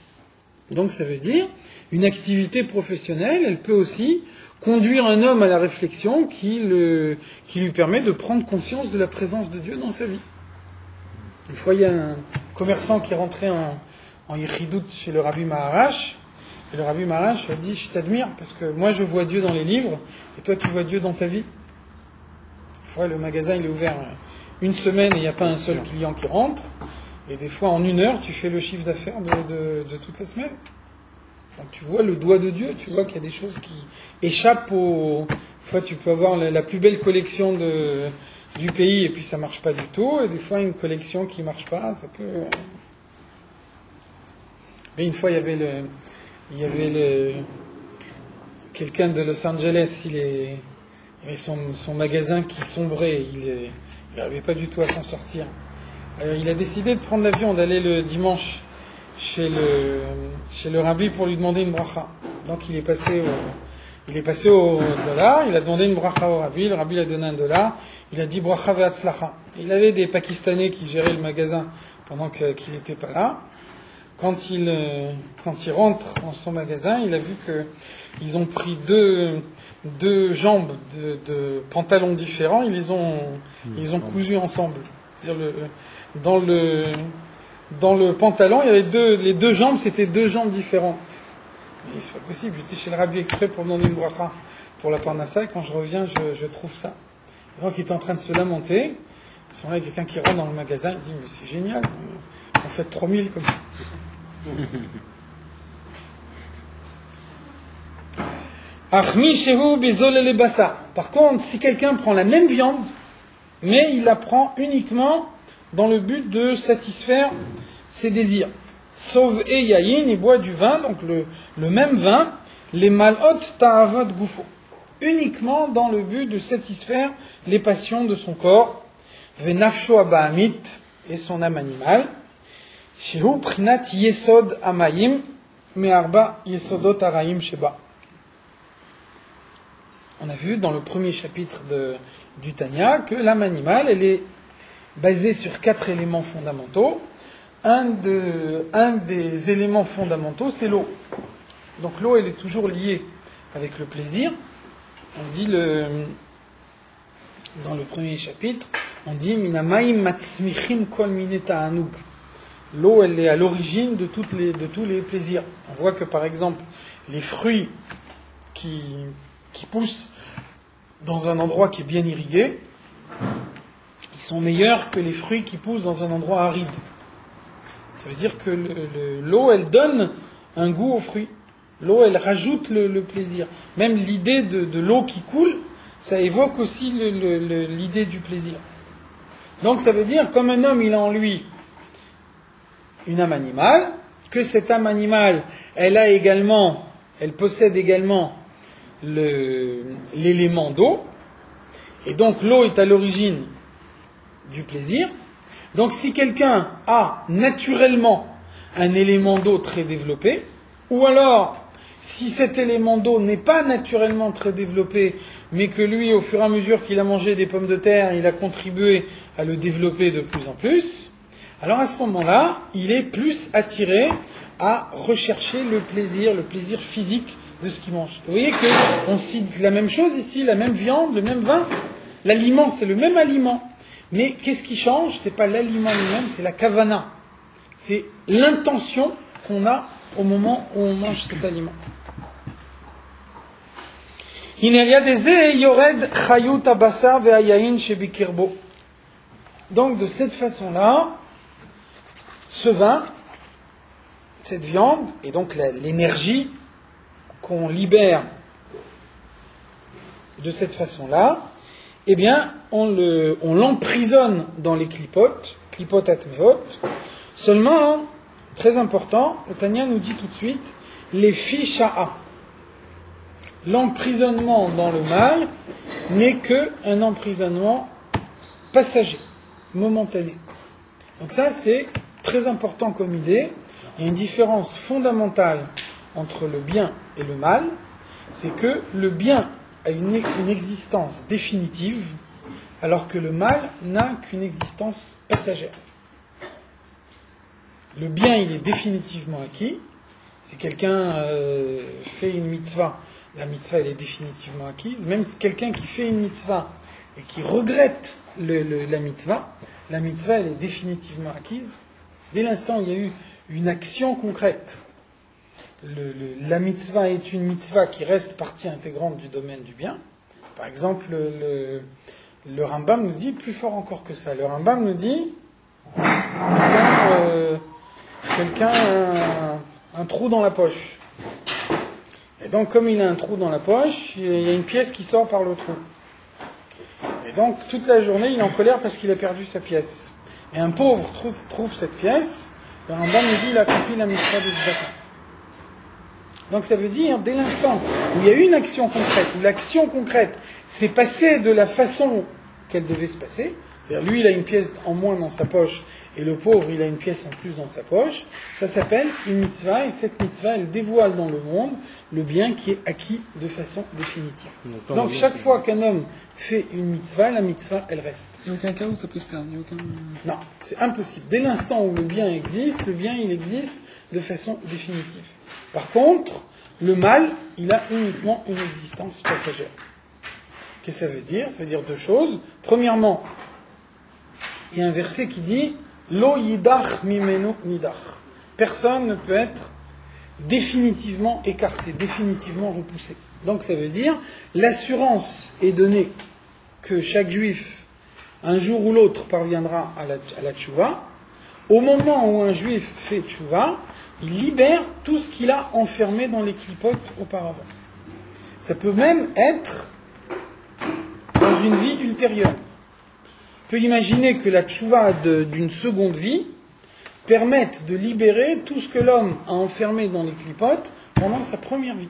Donc ça veut dire, une activité professionnelle, elle peut aussi conduire un homme à la réflexion qui lui permet de prendre conscience de la présence de Dieu dans sa vie. Une fois, il y a un commerçant qui est rentré en Yechidout chez le Rabbi Maharash, et le Rabbi Maharash a dit « Je t'admire, parce que moi je vois Dieu dans les livres, et toi tu vois Dieu dans ta vie. » Une fois, le magasin il est ouvert une semaine et il n'y a pas un seul client qui rentre, et des fois en une heure tu fais le chiffre d'affaires de toute la semaine. Donc tu vois le doigt de Dieu, tu vois qu'il y a des choses qui échappent Des fois tu peux avoir la plus belle collection du pays et puis ça marche pas du tout, et des fois une collection qui marche pas, ça peut... Mais une fois il y avait quelqu'un de Los Angeles, Il avait son magasin qui sombrait, il n'arrivait pas du tout à s'en sortir. Il a décidé de prendre l'avion, d'aller le dimanche chez le rabbi pour lui demander une bracha. Donc il est passé au dollar, il a demandé une bracha au rabbi, le rabbi lui a donné $1, il a dit bracha ve'atzlacha. Il avait des Pakistanais qui géraient le magasin pendant qu'il n'était pas là. Quand il rentre dans son magasin, il a vu qu'ils ont pris deux jambes de pantalons différents, ils les ont cousus ensemble. C'est-à-dire dans le pantalon, il y avait les deux jambes, c'était deux jambes différentes. Mais c'est pas possible, j'étais chez le rabbi exprès pour demander une bracha pour la parnassa, et quand je reviens, je trouve ça. Et donc il était en train de se lamenter. À ce moment-là, il y a quelqu'un qui rentre dans le magasin, il dit mais c'est génial, on fait 3000 comme ça. Par contre, si quelqu'un prend la même viande, mais il la prend uniquement dans le but de satisfaire ses désirs. Sauve et yayin, il boit du vin, donc le même vin, les malhot ta'avot goufo, uniquement dans le but de satisfaire les passions de son corps, venafsho abahamit, et son âme animale, shehu prinat yesod amayim, me'arba yesodot araim sheba. On a vu dans le premier chapitre du Tanya que l'âme animale, elle est basée sur 4 éléments fondamentaux. Un des éléments fondamentaux, c'est l'eau. Donc l'eau, elle est toujours liée avec le plaisir. On dit dans le premier chapitre, on dit Minamaim matzmichim kol mine ta'anug. L'eau, elle est à l'origine de tous les plaisirs. On voit que par exemple, les fruits qui poussent dans un endroit qui est bien irrigué, ils sont meilleurs que les fruits qui poussent dans un endroit aride. Ça veut dire que l'eau, elle donne un goût aux fruits. L'eau, elle rajoute le plaisir. Même l'idée de l'eau qui coule, ça évoque aussi l'idée du plaisir. Donc ça veut dire, comme un homme, il a en lui une âme animale, que cette âme animale, elle possède également l'élément d'eau, et donc l'eau est à l'origine du plaisir. Donc si quelqu'un a naturellement un élément d'eau très développé, ou alors si cet élément d'eau n'est pas naturellement très développé, mais que lui, au fur et à mesure qu'il a mangé des pommes de terre, il a contribué à le développer de plus en plus, alors à ce moment-là, il est plus attiré à rechercher le plaisir physique de ce qu'il mange. Vous voyez qu'on cite la même chose ici, la même viande, le même vin. L'aliment, c'est le même aliment. Mais qu'est-ce qui change ? C'est pas l'aliment lui-même, c'est la kavana. C'est l'intention qu'on a au moment où on mange cet aliment. Donc de cette façon-là, ce vin, cette viande, et donc l'énergie qu'on libère de cette façon-là, eh bien, on l'emprisonne dans les clipotes atmeot. Seulement, très important, le Tanya nous dit tout de suite, les fisha'a. L'emprisonnement dans le mal n'est qu'un emprisonnement passager, momentané. Donc ça, c'est très important comme idée. Il y a une différence fondamentale entre le bien et le mal, c'est que le bien a une existence définitive, alors que le mal n'a qu'une existence passagère. Le bien, il est définitivement acquis. Si quelqu'un fait une mitzvah, la mitzvah, elle est définitivement acquise. Même si quelqu'un qui fait une mitzvah et qui regrette la mitzvah, elle est définitivement acquise. Dès l'instant où il y a eu une action concrète, la mitzvah est une mitzvah qui reste partie intégrante du domaine du bien. Par exemple, le Rambam nous dit, plus fort encore que ça, le Rambam nous dit, quelqu'un a un trou dans la poche. Et donc, comme il a un trou dans la poche, il y a une pièce qui sort par le trou. Et donc, toute la journée, il est en colère parce qu'il a perdu sa pièce. Et un pauvre trouve cette pièce, le Rambam nous dit, il a accompli la mitzvah de tzedaka. Donc ça veut dire, dès l'instant où il y a une action concrète, où l'action concrète s'est passée de la façon qu'elle devait se passer, c'est-à-dire lui il a une pièce en moins dans sa poche et le pauvre il a une pièce en plus dans sa poche, ça s'appelle une mitzvah et cette mitzvah elle dévoile dans le monde le bien qui est acquis de façon définitive. Donc chaque fois qu'un homme fait une mitzvah, la mitzvah elle reste.
Il n'y a aucun cas où ça peut se perdre. Il y a aucun...
Non, c'est impossible. Dès l'instant où le bien existe, le bien il existe de façon définitive. Par contre, le mal, il a uniquement une existence passagère. Qu'est-ce que ça veut dire? Ça veut dire deux choses. Premièrement, il y a un verset qui dit « Lo yidach mimenu nidach ». Personne ne peut être définitivement écarté, définitivement repoussé. Donc ça veut dire, l'assurance est donnée que chaque juif, un jour ou l'autre, parviendra à la tchouva. Au moment où un juif fait tchouva, il libère tout ce qu'il a enfermé dans les clipotes auparavant. Ça peut même être dans une vie ultérieure. On peut imaginer que la tchouva d'une seconde vie permette de libérer tout ce que l'homme a enfermé dans les clipotes pendant sa première vie.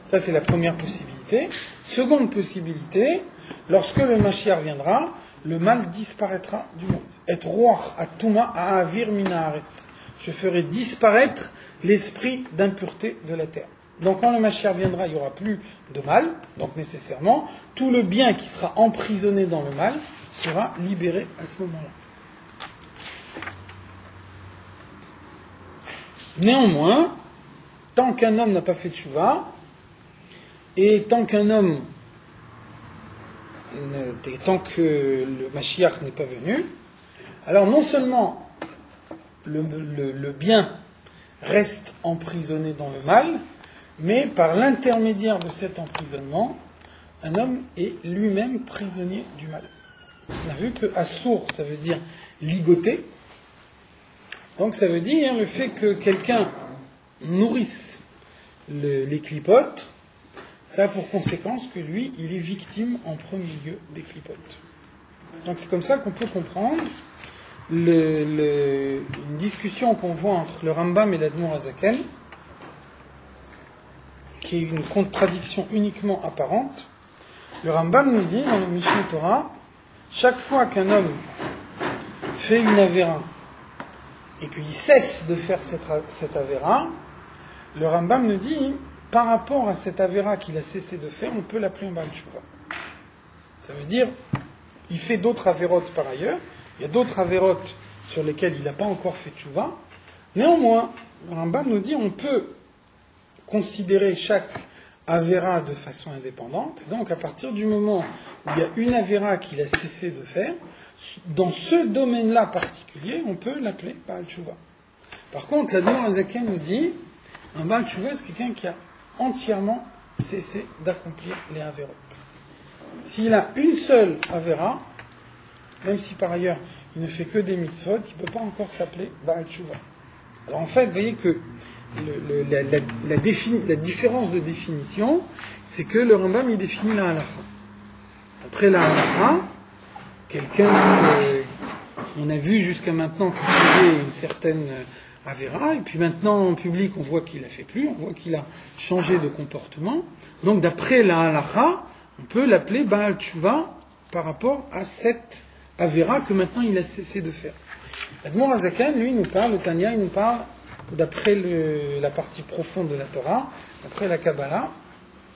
Ça, c'est la première possibilité. Seconde possibilité, lorsque le Mashiach viendra, le mal disparaîtra du monde. Et roi atuma avir mina haaretz. Je ferai disparaître l'esprit d'impureté de la terre. Donc quand le Mashiach viendra, il n'y aura plus de mal, donc nécessairement, tout le bien qui sera emprisonné dans le mal sera libéré à ce moment-là. Néanmoins, tant qu'un homme n'a pas fait tchouva, et tant qu'un homme, tant que le Mashiach n'est pas venu, alors non seulement le bien reste emprisonné dans le mal, mais par l'intermédiaire de cet emprisonnement, un homme est lui-même prisonnier du mal. On a vu que assour, ça veut dire ligoter. Donc ça veut dire le fait que quelqu'un nourrisse les clipotes, ça a pour conséquence que lui, il est victime en premier lieu des clipotes. Donc c'est comme ça qu'on peut comprendre une discussion qu'on voit entre le Rambam et l'Admor Hazaken, qui est une contradiction uniquement apparente. Le Rambam nous dit dans le Mishneh Torah, chaque fois qu'un homme fait une avéra et qu'il cesse de faire cette avéra, le Rambam nous dit, par rapport à cette avéra qu'il a cessé de faire, on peut l'appeler un Baal Tshuva. Ça veut dire, il fait d'autres avérotes par ailleurs, il y a d'autres avérotes sur lesquelles il n'a pas encore fait Tshuva. Néanmoins, le Rambam nous dit, on peut considérer chaque avéra de façon indépendante. Et donc, à partir du moment où il y a une avéra qu'il a cessé de faire, dans ce domaine-là particulier, on peut l'appeler Baal Tshuva. Par contre, l'Admor Hazaken nous dit, un Baal Tshuva, c'est quelqu'un qui a entièrement cessé d'accomplir les avérotes. S'il a une seule avéra, même si par ailleurs il ne fait que des mitzvot, il ne peut pas encore s'appeler Baal Tshuva. Alors en fait, vous voyez que la différence de définition, c'est que le Rambam il définit la halakha. Après la halakha, quelqu'un qu'on a vu jusqu'à maintenant qui faisait une certaine avéra, et puis maintenant en public on voit qu'il ne la fait plus, on voit qu'il a changé de comportement. Donc d'après la halakha, on peut l'appeler Baal Tshuva par rapport à cette avéra que maintenant il a cessé de faire. L'Admor Hazaken, lui, nous parle, le Tanya, il nous parle d'après la partie profonde de la Torah, d'après la Kabbalah.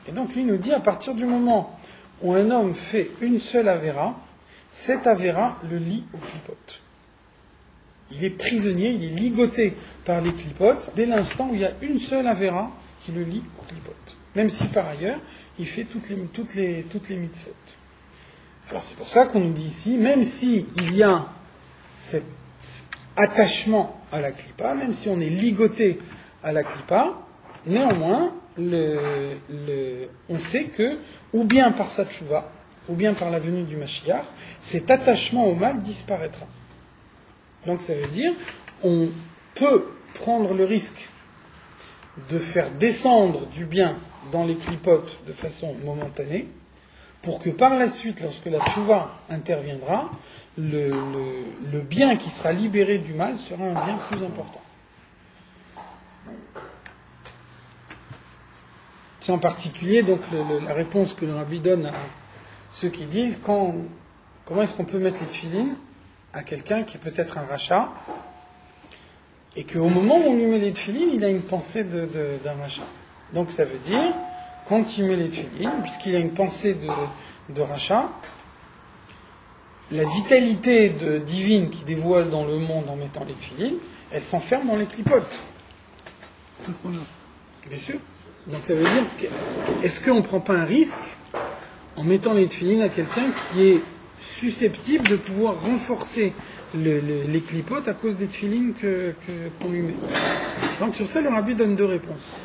Et donc lui nous dit, à partir du moment où un homme fait une seule avéra, cette avéra le lie aux clipotes. Il est prisonnier, il est ligoté par les clipotes dès l'instant où il y a une seule avéra qui le lie aux clipotes. Même si par ailleurs, il fait toutes les mitzvot. Alors c'est pour ça qu'on nous dit ici, même si il y a cet attachement à la clipa, même si on est ligoté à la clipa, néanmoins, on sait que, ou bien par sa tchouva, ou bien par la venue du Mashiach, cet attachement au mal disparaîtra. Donc ça veut dire, on peut prendre le risque de faire descendre du bien dans les clipotes de façon momentanée, pour que par la suite, lorsque la tchouva interviendra, le bien qui sera libéré du mal sera un bien plus important. C'est en particulier donc la réponse que le rabbi donne à ceux qui disent comment est-ce qu'on peut mettre les tefilines à quelqu'un qui est peut-être un rachat et qu'au moment où on lui met les tefilines, il a une pensée d'un rachat. Donc ça veut dire, quand il met les tefilines, puisqu'il a une pensée de rachat, la vitalité divine qui dévoile dans le monde en mettant les tefilines, elle s'enferme dans les clipotes.
C'est ce point-là.
Bien sûr. Donc ça veut dire, est-ce qu'on ne prend pas un risque en mettant les tefilines à quelqu'un qui est susceptible de pouvoir renforcer les clipotes à cause des tefilines qu'on lui met? Donc sur ça, le rabbi donne deux réponses.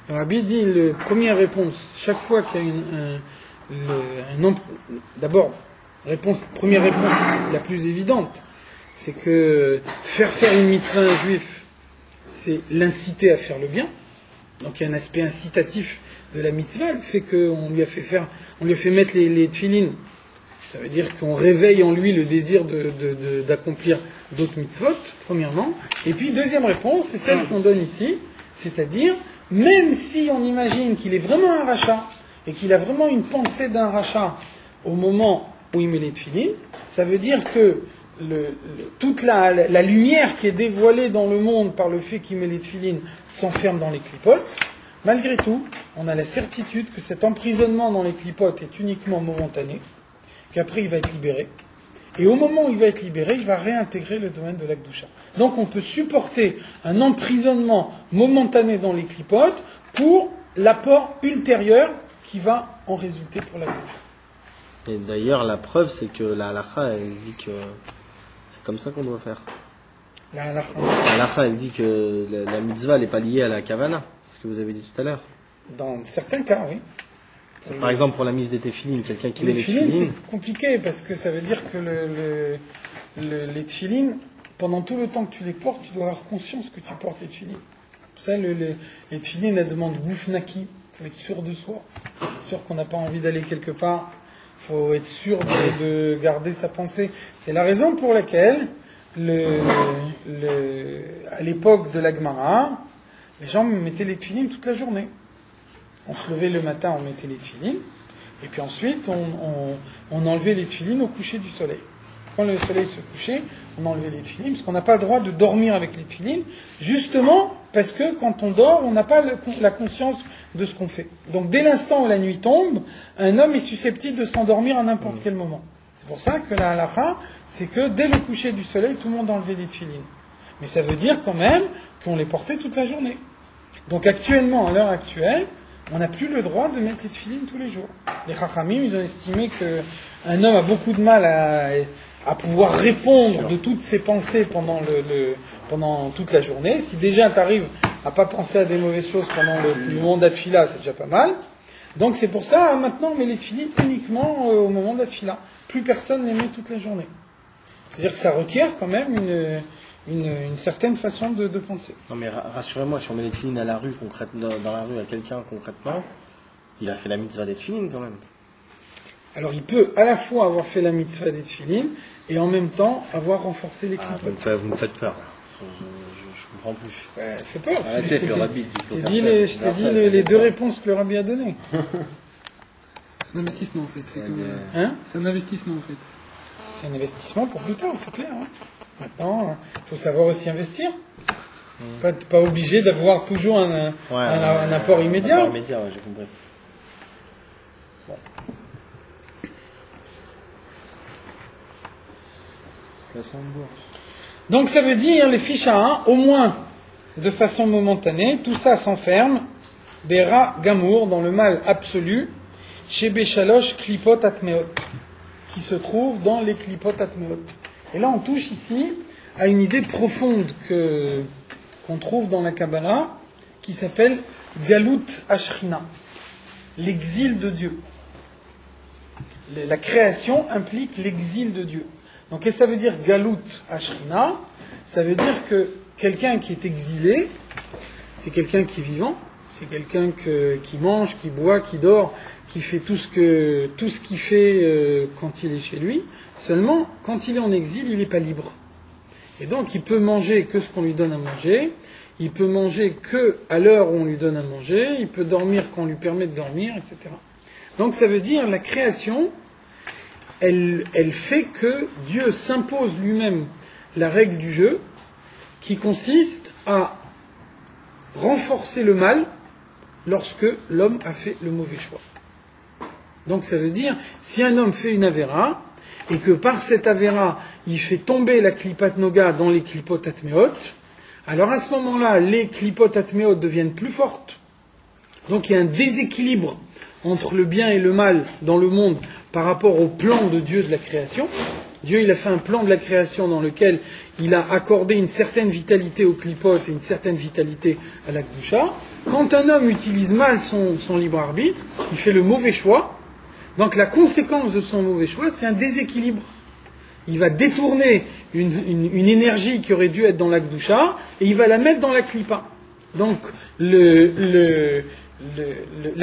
Le rabbi dit, première réponse, chaque fois qu'il y a d'abord, première réponse la plus évidente, c'est que faire une mitzvah à un juif, c'est l'inciter à faire le bien. Donc il y a un aspect incitatif de la mitzvah, le fait qu'on lui a fait mettre les tefilines. Ça veut dire qu'on réveille en lui le désir d'accomplir d'autres mitzvot, premièrement. Et puis deuxième réponse, c'est celle qu'on donne ici, c'est-à-dire, même si on imagine qu'il est vraiment un rachat, et qu'il a vraiment une pensée d'un rachat au moment où il met les tefilines, ça veut dire que toute la lumière qui est dévoilée dans le monde par le fait qu'il met les tefilines s'enferme dans les clipotes. Malgré tout, on a la certitude que cet emprisonnement dans les clipotes est uniquement momentané, qu'après il va être libéré. Et au moment où il va être libéré, il va réintégrer le domaine de l'Akdoucha. Donc on peut supporter un emprisonnement momentané dans les clipotes pour l'apport ultérieur qui va en résulter pour l'Akdoucha.
Et d'ailleurs, la preuve, c'est que la halakha, elle dit que c'est comme ça qu'on doit faire.
La halakha.
La halakha, elle dit que la mitzvah, elle n'est pas liée à la kavana. C'est ce que vous avez dit tout à l'heure.
Dans certains cas, oui.
Par exemple, pour la mise des tefilines, quelqu'un qui met
Les
les
tefilines,
tefilines.
c'est compliqué parce que ça veut dire que les tefilines, pendant tout le temps que tu les portes, tu dois avoir conscience que tu portes les tefilines. Pour ça, les tefilines, elles demandent goufnaki. Il faut être sûr de soi. Être sûr qu'on n'a pas envie d'aller quelque part. Il faut être sûr de garder sa pensée. C'est la raison pour laquelle, à l'époque de la Gemara, les gens mettaient les tefilines toute la journée. On se levait le matin, on mettait les tefilines, et puis ensuite on enlevait les tefilines au coucher du soleil. Quand le soleil se couchait, on enlevait les tefilines, parce qu'on n'a pas le droit de dormir avec les tefilines, justement parce que quand on dort, on n'a pas la conscience de ce qu'on fait. Donc dès l'instant où la nuit tombe, un homme est susceptible de s'endormir à n'importe quel moment. C'est pour ça que la halakha, c'est que dès le coucher du soleil, tout le monde enlevait les tefilines. Mais ça veut dire quand même qu'on les portait toute la journée. Donc actuellement, à l'heure actuelle, on n'a plus le droit de mettre les tefilines tous les jours. Les chachamim, ils ont estimé qu'un homme a beaucoup de mal à pouvoir répondre de toutes ses pensées pendant toute la journée. Si déjà tu arrives à pas penser à des mauvaises choses pendant le moment d'Atfila, c'est déjà pas mal. Donc c'est pour ça, maintenant, on met les tefilines uniquement au moment d'Atfila. Plus personne les met toute la journée. C'est-à-dire que ça requiert quand même une certaine façon de penser.
Non mais rassurez-moi, si on met les tefilines à la rue, dans la rue à quelqu'un concrètement, il a fait la mitzvah des tefilines quand même.
Alors il peut à la fois avoir fait la mitzvah des tefilines et en même temps avoir renforcé les clipotes.
Vous me faites peur. Je comprends plus.
Ouais, fais peur.
Arrêtez le rabbi.
Je t'ai dit les deux réponses que le rabbi a données.
C'est un investissement en fait. C'est
Hein?
c'est un investissement en fait.
C'est un investissement pour plus tard, c'est clair. Hein. Maintenant, il faut savoir aussi investir. Pas obligé d'avoir toujours un apport immédiat.
Un apport immédiat, ouais, j'ai compris.
Donc ça veut dire, les fiches à 1, au moins de façon momentanée, tout ça s'enferme, Bera Gamour, dans le mal absolu, chez Béchaloche Klipot Atmeot, qui se trouve dans les Klipot Atmeot. Et là on touche ici à une idée profonde qu'on trouve dans la Kabbalah, qui s'appelle Galut Ashrina, l'exil de Dieu. La création implique l'exil de Dieu. Donc, qu'est-ce que ça veut dire Galut Ashrina? Ça veut dire que quelqu'un qui est exilé, c'est quelqu'un qui est vivant, c'est quelqu'un qui mange, qui boit, qui dort, qui fait tout ce qu'il fait quand il est chez lui. Seulement, quand il est en exil, il n'est pas libre. Et donc, il peut manger que ce qu'on lui donne à manger, il peut manger que à l'heure où on lui donne à manger, il peut dormir quand on lui permet de dormir, etc. Donc ça veut dire la création, elle fait que Dieu s'impose lui-même la règle du jeu qui consiste à renforcer le mal lorsque l'homme a fait le mauvais choix. Donc ça veut dire, si un homme fait une avéra, et que par cette avéra, il fait tomber la klipat noga dans les klipot atmeot, alors à ce moment-là, les klipot atmeot deviennent plus fortes. Donc il y a un déséquilibre entre le bien et le mal dans le monde par rapport au plan de Dieu de la création. Dieu, il a fait un plan de la création dans lequel il a accordé une certaine vitalité aux klipot et une certaine vitalité à la kedusha. Quand un homme utilise mal son libre arbitre, il fait le mauvais choix. Donc la conséquence de son mauvais choix, c'est un déséquilibre. Il va détourner une énergie qui aurait dû être dans la kedusha et il va la mettre dans la klipa. Donc la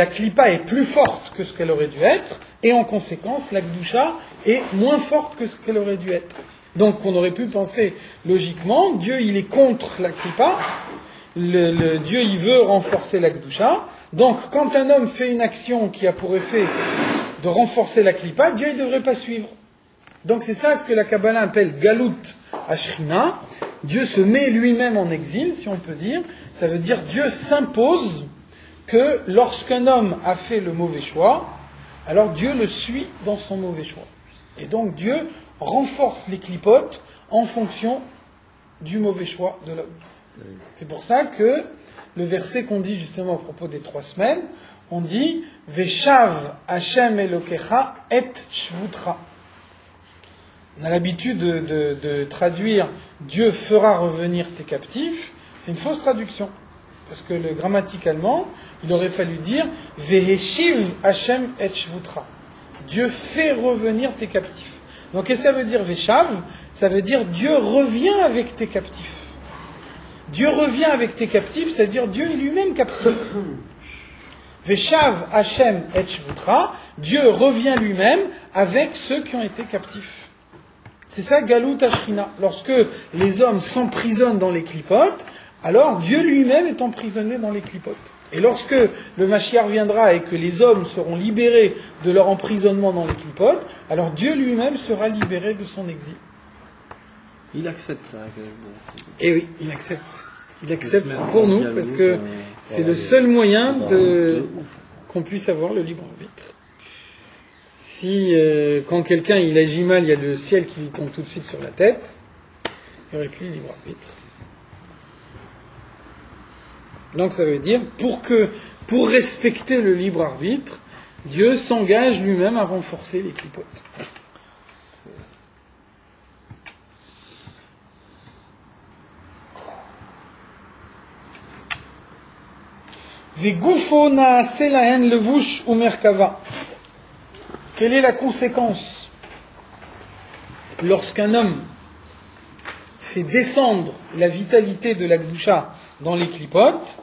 klipa est plus forte que ce qu'elle aurait dû être et en conséquence la kedusha est moins forte que ce qu'elle aurait dû être. Donc on aurait pu penser logiquement, Dieu il est contre la klipa, Dieu il veut renforcer la kedusha. Donc quand un homme fait une action qui a pour effet de renforcer la klipa, Dieu ne devrait pas suivre. Donc c'est ça ce que la Kabbalah appelle Galut Ashrina. Dieu se met lui-même en exil, si on peut dire. Ça veut dire Dieu s'impose que lorsqu'un homme a fait le mauvais choix, alors Dieu le suit dans son mauvais choix. Et donc Dieu renforce les klipotes en fonction du mauvais choix de l'homme. C'est pour ça que le verset qu'on dit justement à propos des 3 semaines, on dit Veshav Hashem Elokecha et Shvutra. On a l'habitude de traduire Dieu fera revenir tes captifs. C'est une fausse traduction. Parce que grammaticalement, il aurait fallu dire Veheshiv Hashem et Shvutra. Dieu fait revenir tes captifs. Donc, qu'est-ce que ça veut dire Veshav? Ça veut dire Dieu revient avec tes captifs. Dieu revient avec tes captifs, c'est-à-dire Dieu est lui-même captif. Veshav Hashem et Shvutra, Dieu revient lui-même avec ceux qui ont été captifs. C'est ça Galut Ashrina. Lorsque les hommes s'emprisonnent dans les klipotes, alors Dieu lui-même est emprisonné dans les klipotes. Et lorsque le Mashiach viendra et que les hommes seront libérés de leur emprisonnement dans les klipotes, alors Dieu lui-même sera libéré de son exil.
Il accepte ça.
Et oui, il accepte. Il accepte pour nous, parce que c'est le seul moyen qu'on puisse avoir le libre arbitre. Si, quand quelqu'un il agit mal, il y a le ciel qui lui tombe tout de suite sur la tête, il n'y aurait plus le libre arbitre. Donc ça veut dire, pour respecter le libre arbitre, Dieu s'engage lui-même à renforcer les klipotes. Vegufo naase lahen levush umerkava. Quelle est la conséquence lorsqu'un homme fait descendre la vitalité de la kedusha dans les klipotes?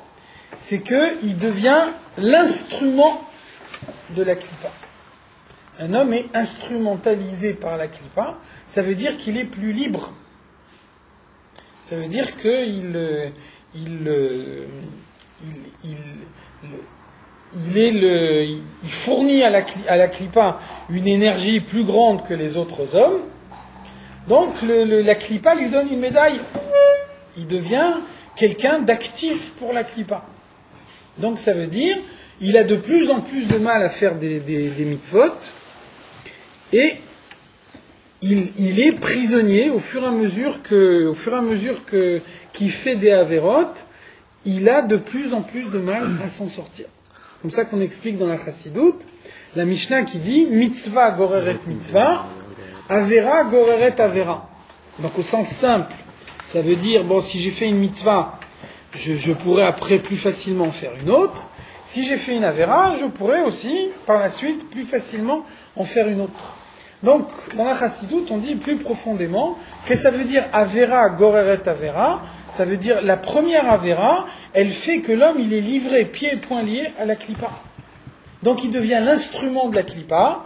C'est qu'il devient l'instrument de la klipa. Un homme est instrumentalisé par la klipa, ça veut dire qu'il est plus libre. Ça veut dire qu'il fournit à la klipa une énergie plus grande que les autres hommes. Donc la klipa lui donne une médaille. Il devient quelqu'un d'actif pour la klipa. Donc ça veut dire il a de plus en plus de mal à faire des mitzvot et il est prisonnier au fur et à mesure qu'il fait des averot, il a de plus en plus de mal à s'en sortir. Comme ça qu'on explique dans la Chassidut, la Mishnah qui dit mitzvah goreret mitzvah, avera goreret avera. Donc au sens simple, ça veut dire bon, si j'ai fait une mitzvah, je pourrais après plus facilement faire une autre. Si j'ai fait une avera, je pourrais aussi par la suite plus facilement en faire une autre. Donc dans la Chassidut, on dit plus profondément que ça veut dire avera goreret avera. Ça veut dire la première avera, elle fait que l'homme il est livré pieds et poings liés à la klipa. Donc il devient l'instrument de la klipa,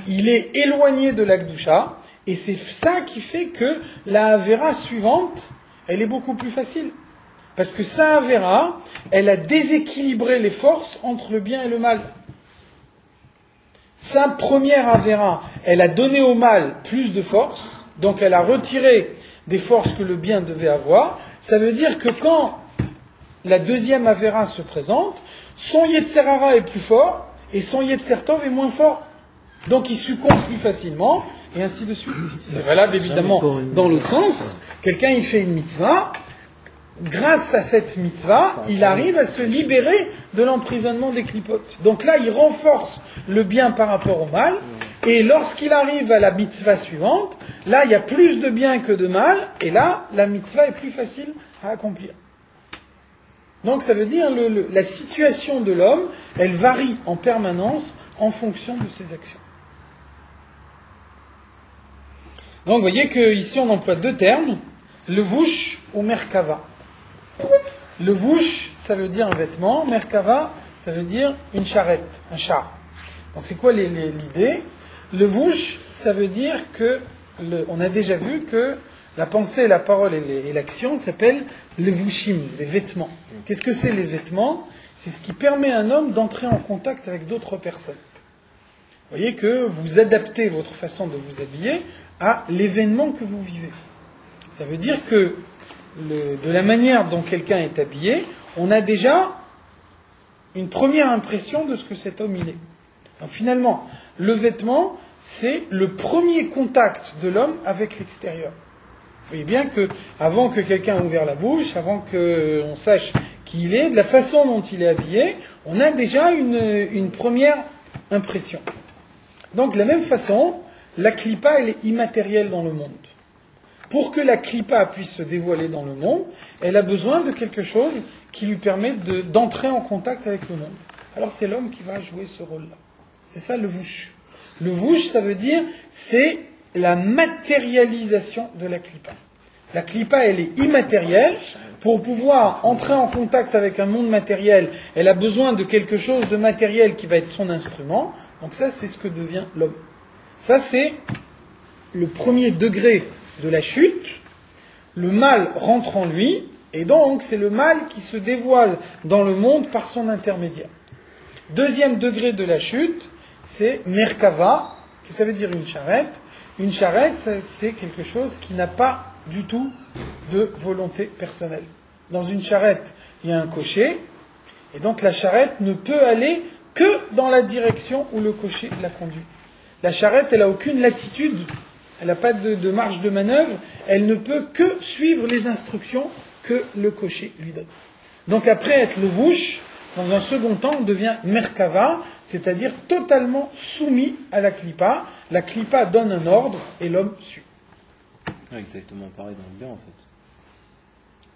il est éloigné de la kedusha, et c'est ça qui fait que la avera suivante, elle est beaucoup plus facile. Parce que sa Avera, elle a déséquilibré les forces entre le bien et le mal. Sa première Avera, elle a donné au mal plus de force, donc elle a retiré des forces que le bien devait avoir. Ça veut dire que quand la deuxième Avera se présente, son Yetzer Hara est plus fort et son Yetzer Tov est moins fort. Donc il succombe plus facilement, et ainsi de suite. C'est valable évidemment dans l'autre sens. Quelqu'un il fait une mitzvah, grâce à cette mitzvah, il arrive à se libérer de l'emprisonnement des clipotes. Donc là, il renforce le bien par rapport au mal, et lorsqu'il arrive à la mitzvah suivante, là, il y a plus de bien que de mal, et là, la mitzvah est plus facile à accomplir. Donc ça veut dire la situation de l'homme, elle varie en permanence en fonction de ses actions. Donc vous voyez qu'ici on emploie deux termes, levouche ou merkava. Levouche, ça veut dire un vêtement, merkava, ça veut dire une charrette, un char. Donc c'est quoi l'idée? Levouche, ça veut dire que, on a déjà vu que la pensée, la parole et l'action s'appellent levouchim, les vêtements. Qu'est-ce que c'est les vêtements? C'est ce qui permet à un homme d'entrer en contact avec d'autres personnes. Vous voyez que vous adaptez votre façon de vous habiller à l'événement que vous vivez. Ça veut dire que de la manière dont quelqu'un est habillé, on a déjà une première impression de ce que cet homme il est. Donc finalement, le vêtement, c'est le premier contact de l'homme avec l'extérieur. Vous voyez bien que, avant que quelqu'un ait ouvert la bouche, avant qu'on sache qui il est, de la façon dont il est habillé, on a déjà une première impression. Donc de la même façon, la clipa, elle est immatérielle dans le monde. Pour que la clipa puisse se dévoiler dans le monde, elle a besoin de quelque chose qui lui permet d'entrer en contact avec le monde. Alors c'est l'homme qui va jouer ce rôle-là. C'est ça le vouch. Le vouch, ça veut dire, c'est la matérialisation de la clipa. La clipa, elle est immatérielle. Pour pouvoir entrer en contact avec un monde matériel, elle a besoin de quelque chose de matériel qui va être son instrument. Donc ça, c'est ce que devient l'homme. Ça, c'est le premier degré de la chute. Le mal rentre en lui, et donc c'est le mal qui se dévoile dans le monde par son intermédiaire. Deuxième degré de la chute, c'est merkava, qui ça veut dire une charrette. Une charrette, c'est quelque chose qui n'a pas du tout de volonté personnelle. Dans une charrette, il y a un cocher, et donc la charrette ne peut aller que dans la direction où le cocher la conduit. La charrette, elle n'a aucune latitude, elle n'a pas de marge de manœuvre, elle ne peut que suivre les instructions que le cocher lui donne. Donc après être le vouch, dans un second temps, on devient merkava, c'est-à-dire totalement soumis à la clipa. La clipa donne un ordre et l'homme suit.
Exactement pareil dans le bien en fait.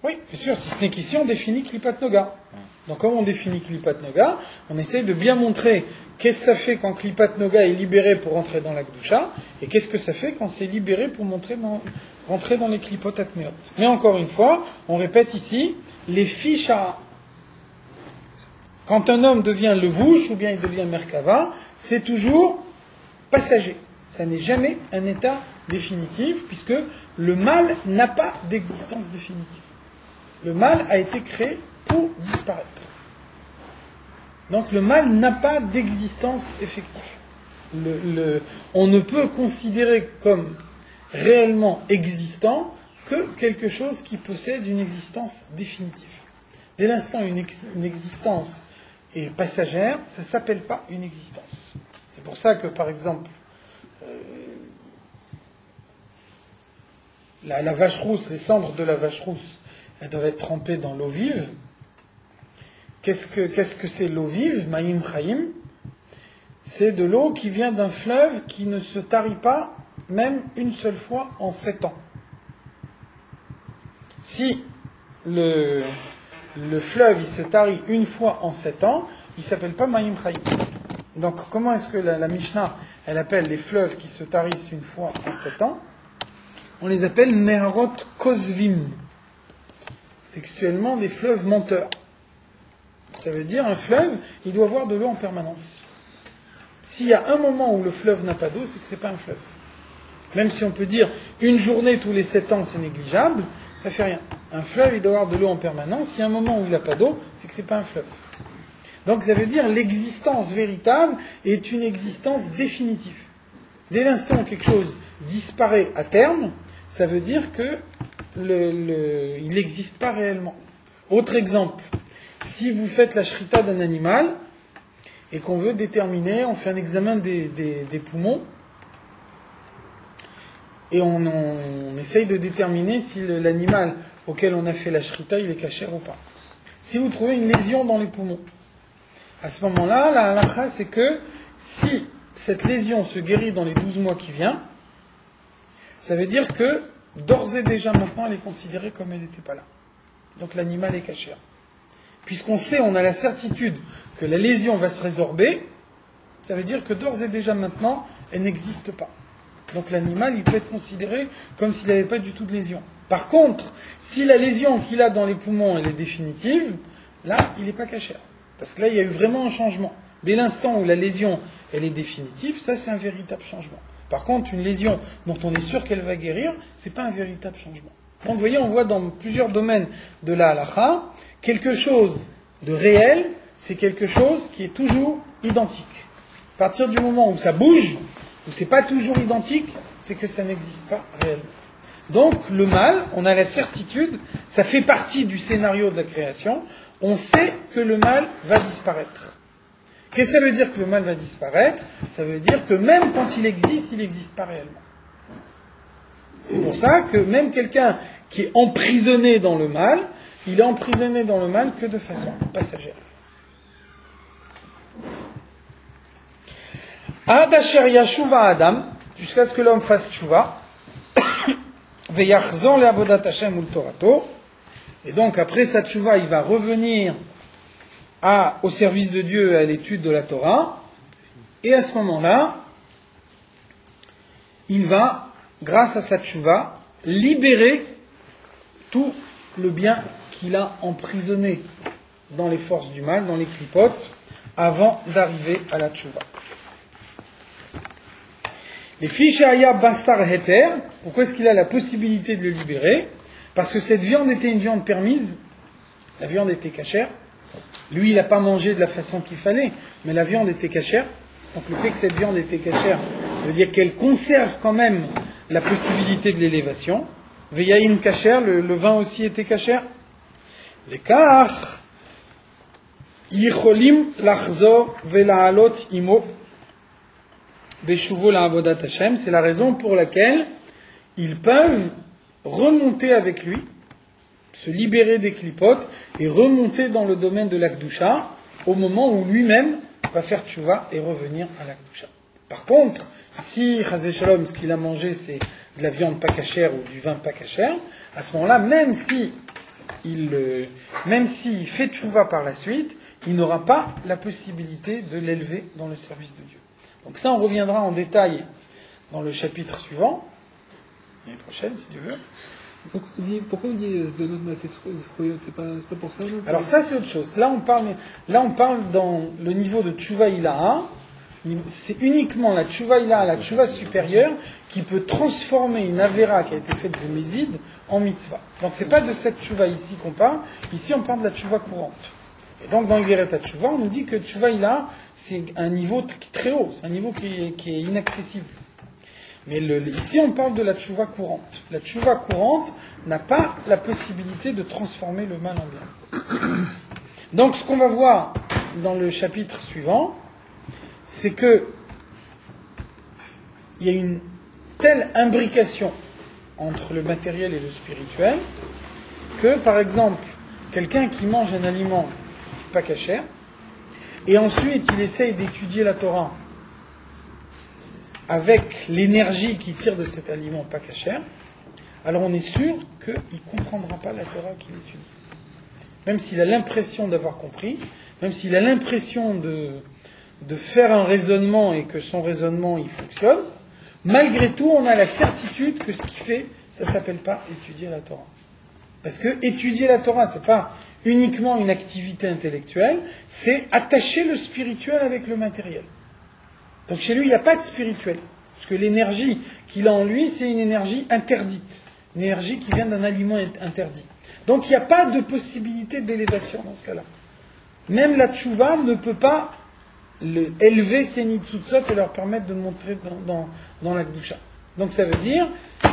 Oui, bien sûr, si ce n'est qu'ici on définit Klipat Noga. Donc comme on définit Klipat Noga, on essaye de bien montrer qu'est-ce que ça fait quand Klipat Noga est libéré pour entrer dans la Kedusha, et qu'est-ce que ça fait quand c'est libéré pour rentrer dans les Klipot Atmeot. Mais encore une fois, on répète ici, les ficha. Quand un homme devient le vouch, ou bien il devient merkava, c'est toujours passager. Ça n'est jamais un état définitif, puisque le mal n'a pas d'existence définitive. Le mal a été créé pour disparaître. Donc le mal n'a pas d'existence effective. On ne peut considérer comme réellement existant que quelque chose qui possède une existence définitive. Dès l'instant où une existence est passagère, ça ne s'appelle pas une existence. C'est pour ça que, par exemple, la vache rousse, les cendres de la vache rousse, elles doivent être trempées dans l'eau vive. Qu'est-ce que c'est l'eau vive? Maïm Chaim. C'est de l'eau qui vient d'un fleuve qui ne se tarit pas même une seule fois en 7 ans. Si le fleuve il se tarit une fois en 7 ans, il ne s'appelle pas Maïm Chaim. Donc comment est-ce que la Mishnah elle appelle les fleuves qui se tarissent une fois en 7 ans? On les appelle Neharot Kozvim. Textuellement, des fleuves menteurs. Ça veut dire un fleuve, il doit avoir de l'eau en permanence. S'il y a un moment où le fleuve n'a pas d'eau, c'est que ce n'est pas un fleuve. Même si on peut dire une journée tous les 7 ans, c'est négligeable, ça ne fait rien. Un fleuve, il doit avoir de l'eau en permanence. S'il y a un moment où il n'a pas d'eau, c'est que c'est pas un fleuve. Donc ça veut dire l'existence véritable est une existence définitive. Dès l'instant où quelque chose disparaît à terme, ça veut dire que il n'existe pas réellement. Autre exemple, si vous faites la shrita d'un animal et qu'on veut déterminer, on fait un examen des poumons et on essaye de déterminer si l'animal auquel on a fait la shrita, il est kasher ou pas. Si vous trouvez une lésion dans les poumons, à ce moment-là, la halakha, c'est que si cette lésion se guérit dans les 12 mois qui viennent, ça veut dire que d'ores et déjà maintenant, elle est considérée comme elle n'était pas là. Donc l'animal est kasher. Puisqu'on sait, on a la certitude que la lésion va se résorber, ça veut dire que d'ores et déjà maintenant, elle n'existe pas. Donc l'animal, il peut être considéré comme s'il n'avait pas du tout de lésion. Par contre, si la lésion qu'il a dans les poumons, elle est définitive, là, il n'est pas kasher. Parce que là, il y a eu vraiment un changement. Dès l'instant où la lésion, elle est définitive, ça, c'est un véritable changement. Par contre, une lésion dont on est sûr qu'elle va guérir, c'est pas un véritable changement. Donc, vous voyez, on voit dans plusieurs domaines de la halakha, quelque chose de réel, c'est quelque chose qui est toujours identique. À partir du moment où ça bouge, où c'est pas toujours identique, c'est que ça n'existe pas réellement. Donc, le mal, on a la certitude, ça fait partie du scénario de la création, on sait que le mal va disparaître. Qu'est-ce que ça veut dire que le mal va disparaître? Ça veut dire que même quand il n'existe pas réellement. C'est pour ça que même quelqu'un qui est emprisonné dans le mal, il est emprisonné dans le mal que de façon passagère. Ad asher yashuva Adam, jusqu'à ce que l'homme fasse tshuva, veyachzor le'avodat Hashem ul torato, et donc après sa tshuva, il va revenir au service de Dieu et à l'étude de la Torah, et à ce moment-là, il va, grâce à sa tshuva, libérer tout le bien qu'il a emprisonné dans les forces du mal, dans les clipotes, avant d'arriver à la tshuva. Les fiches aya basar heter, pourquoi est-ce qu'il a la possibilité de le libérer? Parce que cette viande était une viande permise, la viande était cachère. Lui, il n'a pas mangé de la façon qu'il fallait, mais la viande était cachère. Donc le fait que cette viande était cachère, ça veut dire qu'elle conserve quand même la possibilité de l'élévation. Veyaïn cachère, le vin aussi était cachère. L'écart, yicholim lachzor vela'alot imo beshuvo la'avodat Hashem, c'est la raison pour laquelle ils peuvent remonter avec lui, se libérer des clipotes et remonter dans le domaine de l'Akdusha au moment où lui-même va faire tchouva et revenir à l'Akdusha. Par contre, si Chazé Shalom, ce qu'il a mangé, c'est de la viande pas cachère ou du vin pas cachère, à ce moment-là, même s'il fait tchouva par la suite, il n'aura pas la possibilité de l'élever dans le service de Dieu. Donc ça, on reviendra en détail dans le chapitre suivant, l'année prochaine, si Dieu veut.
Pourquoi on dit Zdonot Maaseh Zchroyot? C'est pas pour ça, non?
Alors ça, c'est autre chose. Là, on parle dans le niveau de Tshuva Ilaha. C'est uniquement la Tshuva Ilaha, la Tshuva supérieure, qui peut transformer une Avera qui a été faite de Mézid en mitzvah. Donc c'est pas de cette Tshuva ici qu'on parle. Ici, on parle de la Tshuva courante. Et donc dans Igeret Tshuva, on nous dit que Tshuva Ilaha, c'est un niveau très haut. C'est un niveau qui est inaccessible. Mais ici, on parle de la tchouva courante. La tchouva courante n'a pas la possibilité de transformer le mal en bien. Donc, ce qu'on va voir dans le chapitre suivant, c'est que il y a une telle imbrication entre le matériel et le spirituel que, par exemple, quelqu'un qui mange un aliment pas cachère et ensuite il essaye d'étudier la Torah avec l'énergie qu'il tire de cet aliment pas cachère, alors on est sûr qu'il ne comprendra pas la Torah qu'il étudie. Même s'il a l'impression d'avoir compris, même s'il a l'impression de faire un raisonnement et que son raisonnement il fonctionne, malgré tout on a la certitude que ce qu'il fait, ça ne s'appelle pas étudier la Torah. Parce que étudier la Torah, ce n'est pas uniquement une activité intellectuelle, c'est attacher le spirituel avec le matériel. Donc chez lui, il n'y a pas de spirituel. Parce que l'énergie qu'il a en lui, c'est une énergie interdite. Une énergie qui vient d'un aliment interdit. Donc il n'y a pas de possibilité d'élévation dans ce cas-là. Même la tchouva ne peut pas élever ces nitzutzot et leur permettre de monter dans la Kedusha. Donc ça veut dire,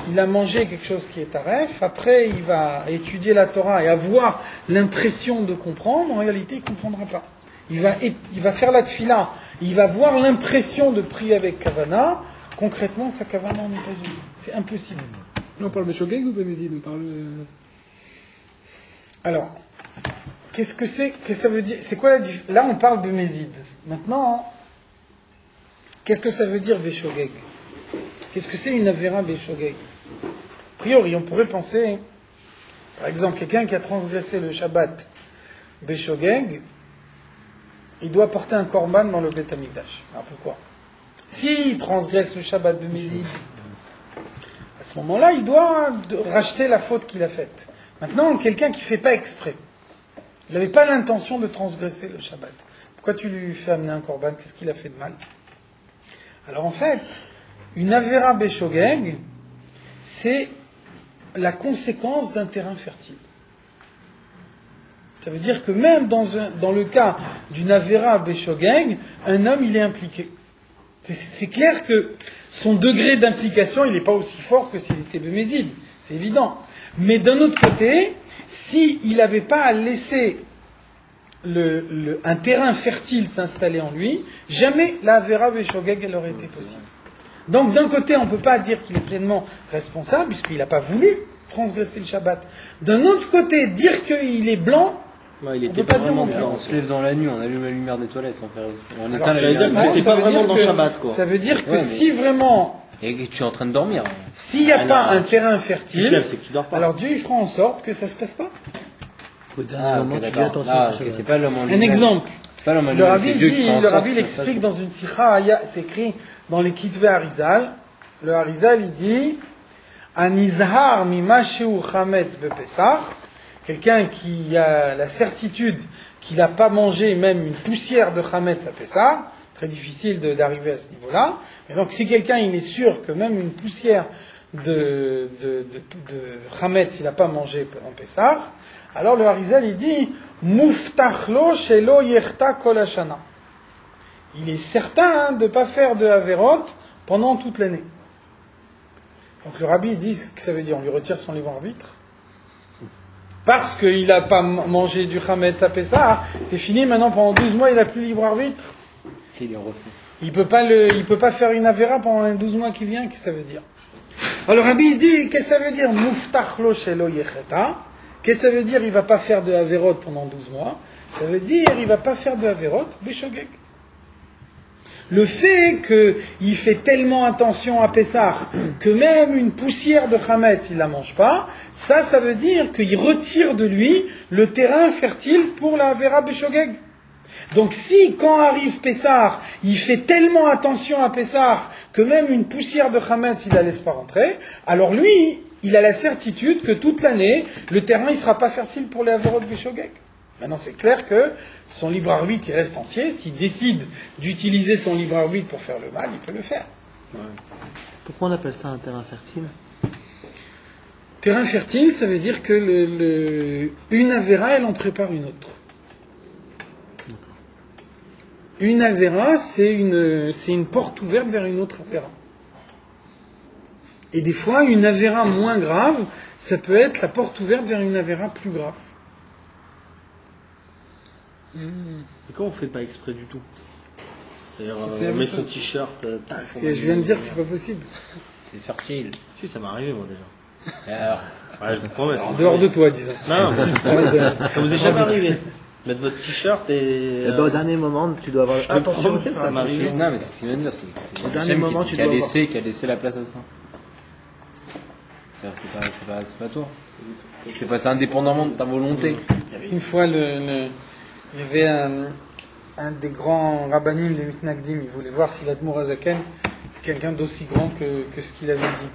il a mangé quelque chose qui est taref, après il va étudier la Torah et avoir l'impression de comprendre, en réalité il ne comprendra pas. Il va faire la tfila, il va avoir l'impression de prier avec kavana, concrètement sa kavana n'est pas une. C'est impossible.
Là, on parle de Shogeg ou Bémézid? On parle.
Alors, qu'est-ce que ça veut dire? C'est quoi la différence? Là on parle de Mézid. Maintenant, qu'est-ce que ça veut dire Béshogeg? Qu'est-ce que c'est une Avera Béshogeg? A priori, on pourrait penser, par exemple, quelqu'un qui a transgressé le Shabbat Béshogeg, il doit porter un korban dans le Beth Amikdash. Alors pourquoi? S'il transgresse le Shabbat de Mézid, à ce moment-là, il doit racheter la faute qu'il a faite. Maintenant, quelqu'un qui ne fait pas exprès, il n'avait pas l'intention de transgresser le Shabbat. Pourquoi tu lui fais amener un korban? Qu'est-ce qu'il a fait de mal? Alors en fait, une Avera Béshogeg, c'est la conséquence d'un terrain fertile. Ça veut dire que même dans le cas d'une Avera Béshogeg, un homme il est impliqué. C'est clair que son degré d'implication, il n'est pas aussi fort que s'il était Bémézid, c'est évident. Mais d'un autre côté, s'il n'avait pas laissé un terrain fertile s'installer en lui, jamais la Avera Béshogeg elle aurait été possible. Donc d'un côté, on ne peut pas dire qu'il est pleinement responsable, puisqu'il n'a pas voulu transgresser le Shabbat. D'un autre côté, dire qu'il est blanc,
Ouais, il
on ne
était
peut pas
pas
dire
vraiment
non plus.
blanc.
On se lève dans la nuit, on allume la lumière des toilettes, on
Alors,
éteint
ça
la
veut dire
lumière.
que-
Il était pas vraiment dans le Shabbat, quoi.
Ça veut dire que
Ouais, mais-
si vraiment,
Et que tu es en train de dormir.
s'il n'y a
Ah,
pas
non.
un terrain
Tu te
fertile,
lèves, c'est que tu dors pas.
alors Dieu il fera en sorte que ça ne se passe pas.
Au dernier
Ah,
moment,
ok,
tu dis
d'accord.
attention.
Ah,
parce
ok,
que-
c'est pas l'homme en
Un
lui-même.
exemple.
C'est pas l'homme en
Le
lui-même,
Rabbi
c'est Dieu qui
dit,
fait en
le
sorte
Rabbi
que ça se
l'explique dans une sikha, c'est écrit dans les Kitvei Harizal. Le Harizal il dit Anizhar mimasheu chametz bepesach, quelqu'un qui a la certitude qu'il n'a pas mangé même une poussière de chametz à Pessah, très difficile d'arriver à ce niveau-là. Et donc si quelqu'un il est sûr que même une poussière de chametz il n'a pas mangé en Pessah, alors le Harizal il dit Muftachlo shelo yechta kol hashana. Il est certain de ne pas faire de Averot pendant toute l'année. Donc le Rabbi dit ce que ça veut dire, on lui retire son libre arbitre. Parce qu'il n'a pas mangé du Chametz à Pessah, c'est fini, maintenant pendant 12 mois il n'a plus libre arbitre.
Il est refait.
Il peut pas faire une Avera pendant les 12 mois qui viennent, qu'est-ce que ça veut dire? Alors le Rabbi il dit, qu'est-ce que ça veut dire Muftachlo shelo yecheta? Qu'est-ce que ça veut dire il ne va pas faire de Averot pendant 12 mois? Ça veut dire il ne va pas faire de Averot Béshogeg. Le fait qu'il fait tellement attention à Pessah que même une poussière de Chametz, il ne la mange pas, ça veut dire qu'il retire de lui le terrain fertile pour la Avera Béshogeg. Donc si, quand arrive Pessah, il fait tellement attention à Pessah que même une poussière de Chametz, il ne la laisse pas rentrer, alors lui, il a la certitude que toute l'année, le terrain ne sera pas fertile pour les Averot Béshogeg. Maintenant, c'est clair que son libre arbitre, il reste entier. S'il décide d'utiliser son libre arbitre pour faire le mal, il peut le faire.
Pourquoi on appelle ça un terrain fertile?
Terrain fertile, ça veut dire que une Avera, elle en prépare une autre. Une Avera, c'est une porte ouverte vers une autre Avera. Et des fois, une Avera moins grave, ça peut être la porte ouverte vers une Avera plus grave.
Et comment on fait pas exprès du tout? C'est-à-dire,
C'est la
on met
même
son
chose.
t-shirt, tac,
Parce
on
que
met-
je viens de dire que c'est pas possible.
C'est fertile.
Si, ça m'est arrivé, moi, déjà.
Et alors,
Ouais, je vous promets.
En dehors de toi, disons.
Non, ça vous est jamais arrivé. Mettre votre t-shirt et...
Eh ben, au dernier moment, tu dois avoir attention.
promets, ça m'arrive.
non, mais c'est ce qu'il vient de dire. C'est
Au dernier
Hachem
moment,
qui
tu
a
dois
laissé la place à ça. C'est pas toi. C'est passé indépendamment de ta volonté.
Il y avait une fois, il y avait un des grands rabbinim des Mitnagdim, il voulait voir si l'Admour Azaken c'est quelqu'un d'aussi grand que ce qu'il avait dit.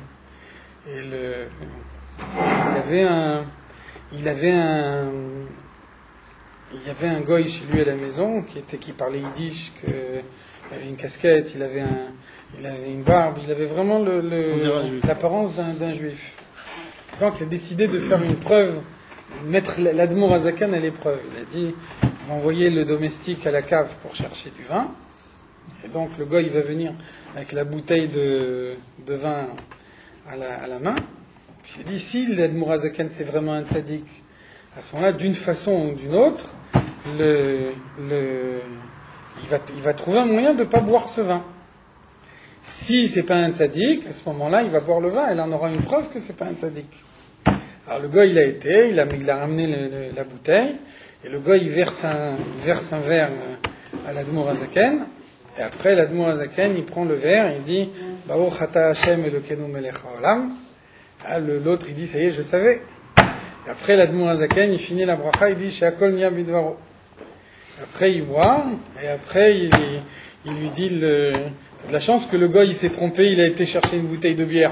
Et il y avait un goy chez lui à la maison qui parlait yiddish, il avait une casquette, il avait une barbe, il avait vraiment
On dirait un juif.
l'apparence d'un juif. Donc il a décidé de faire une preuve mettre l'Admour Azakan à l'épreuve. Il a dit, on va envoyer le domestique à la cave pour chercher du vin. Et donc le gars, il va venir avec la bouteille de vin à la main. Puis il a dit, si l'Admour Azakan c'est vraiment un tzaddik, à ce moment-là, d'une façon ou d'une autre, il va trouver un moyen de ne pas boire ce vin. Si c'est pas un tzaddik, à ce moment-là, il va boire le vin, et là on aura une preuve que c'est pas un tzaddik. Alors le gars, il a ramené la bouteille, et le gars, il verse un verre à l'Admour Azaken, et après l'Admour Azaken, il prend le verre, et il dit, Baruch ata Hashem Elokeinu melech haolam. L'autre, il dit, ça y est, je savais. Et après l'Admour Azaken, il finit la bracha, il dit, She'akol niya bidvaro. Après, il boit, et après, il lui dit, t'as de la chance que le gars, il s'est trompé, il a été chercher une bouteille de bière.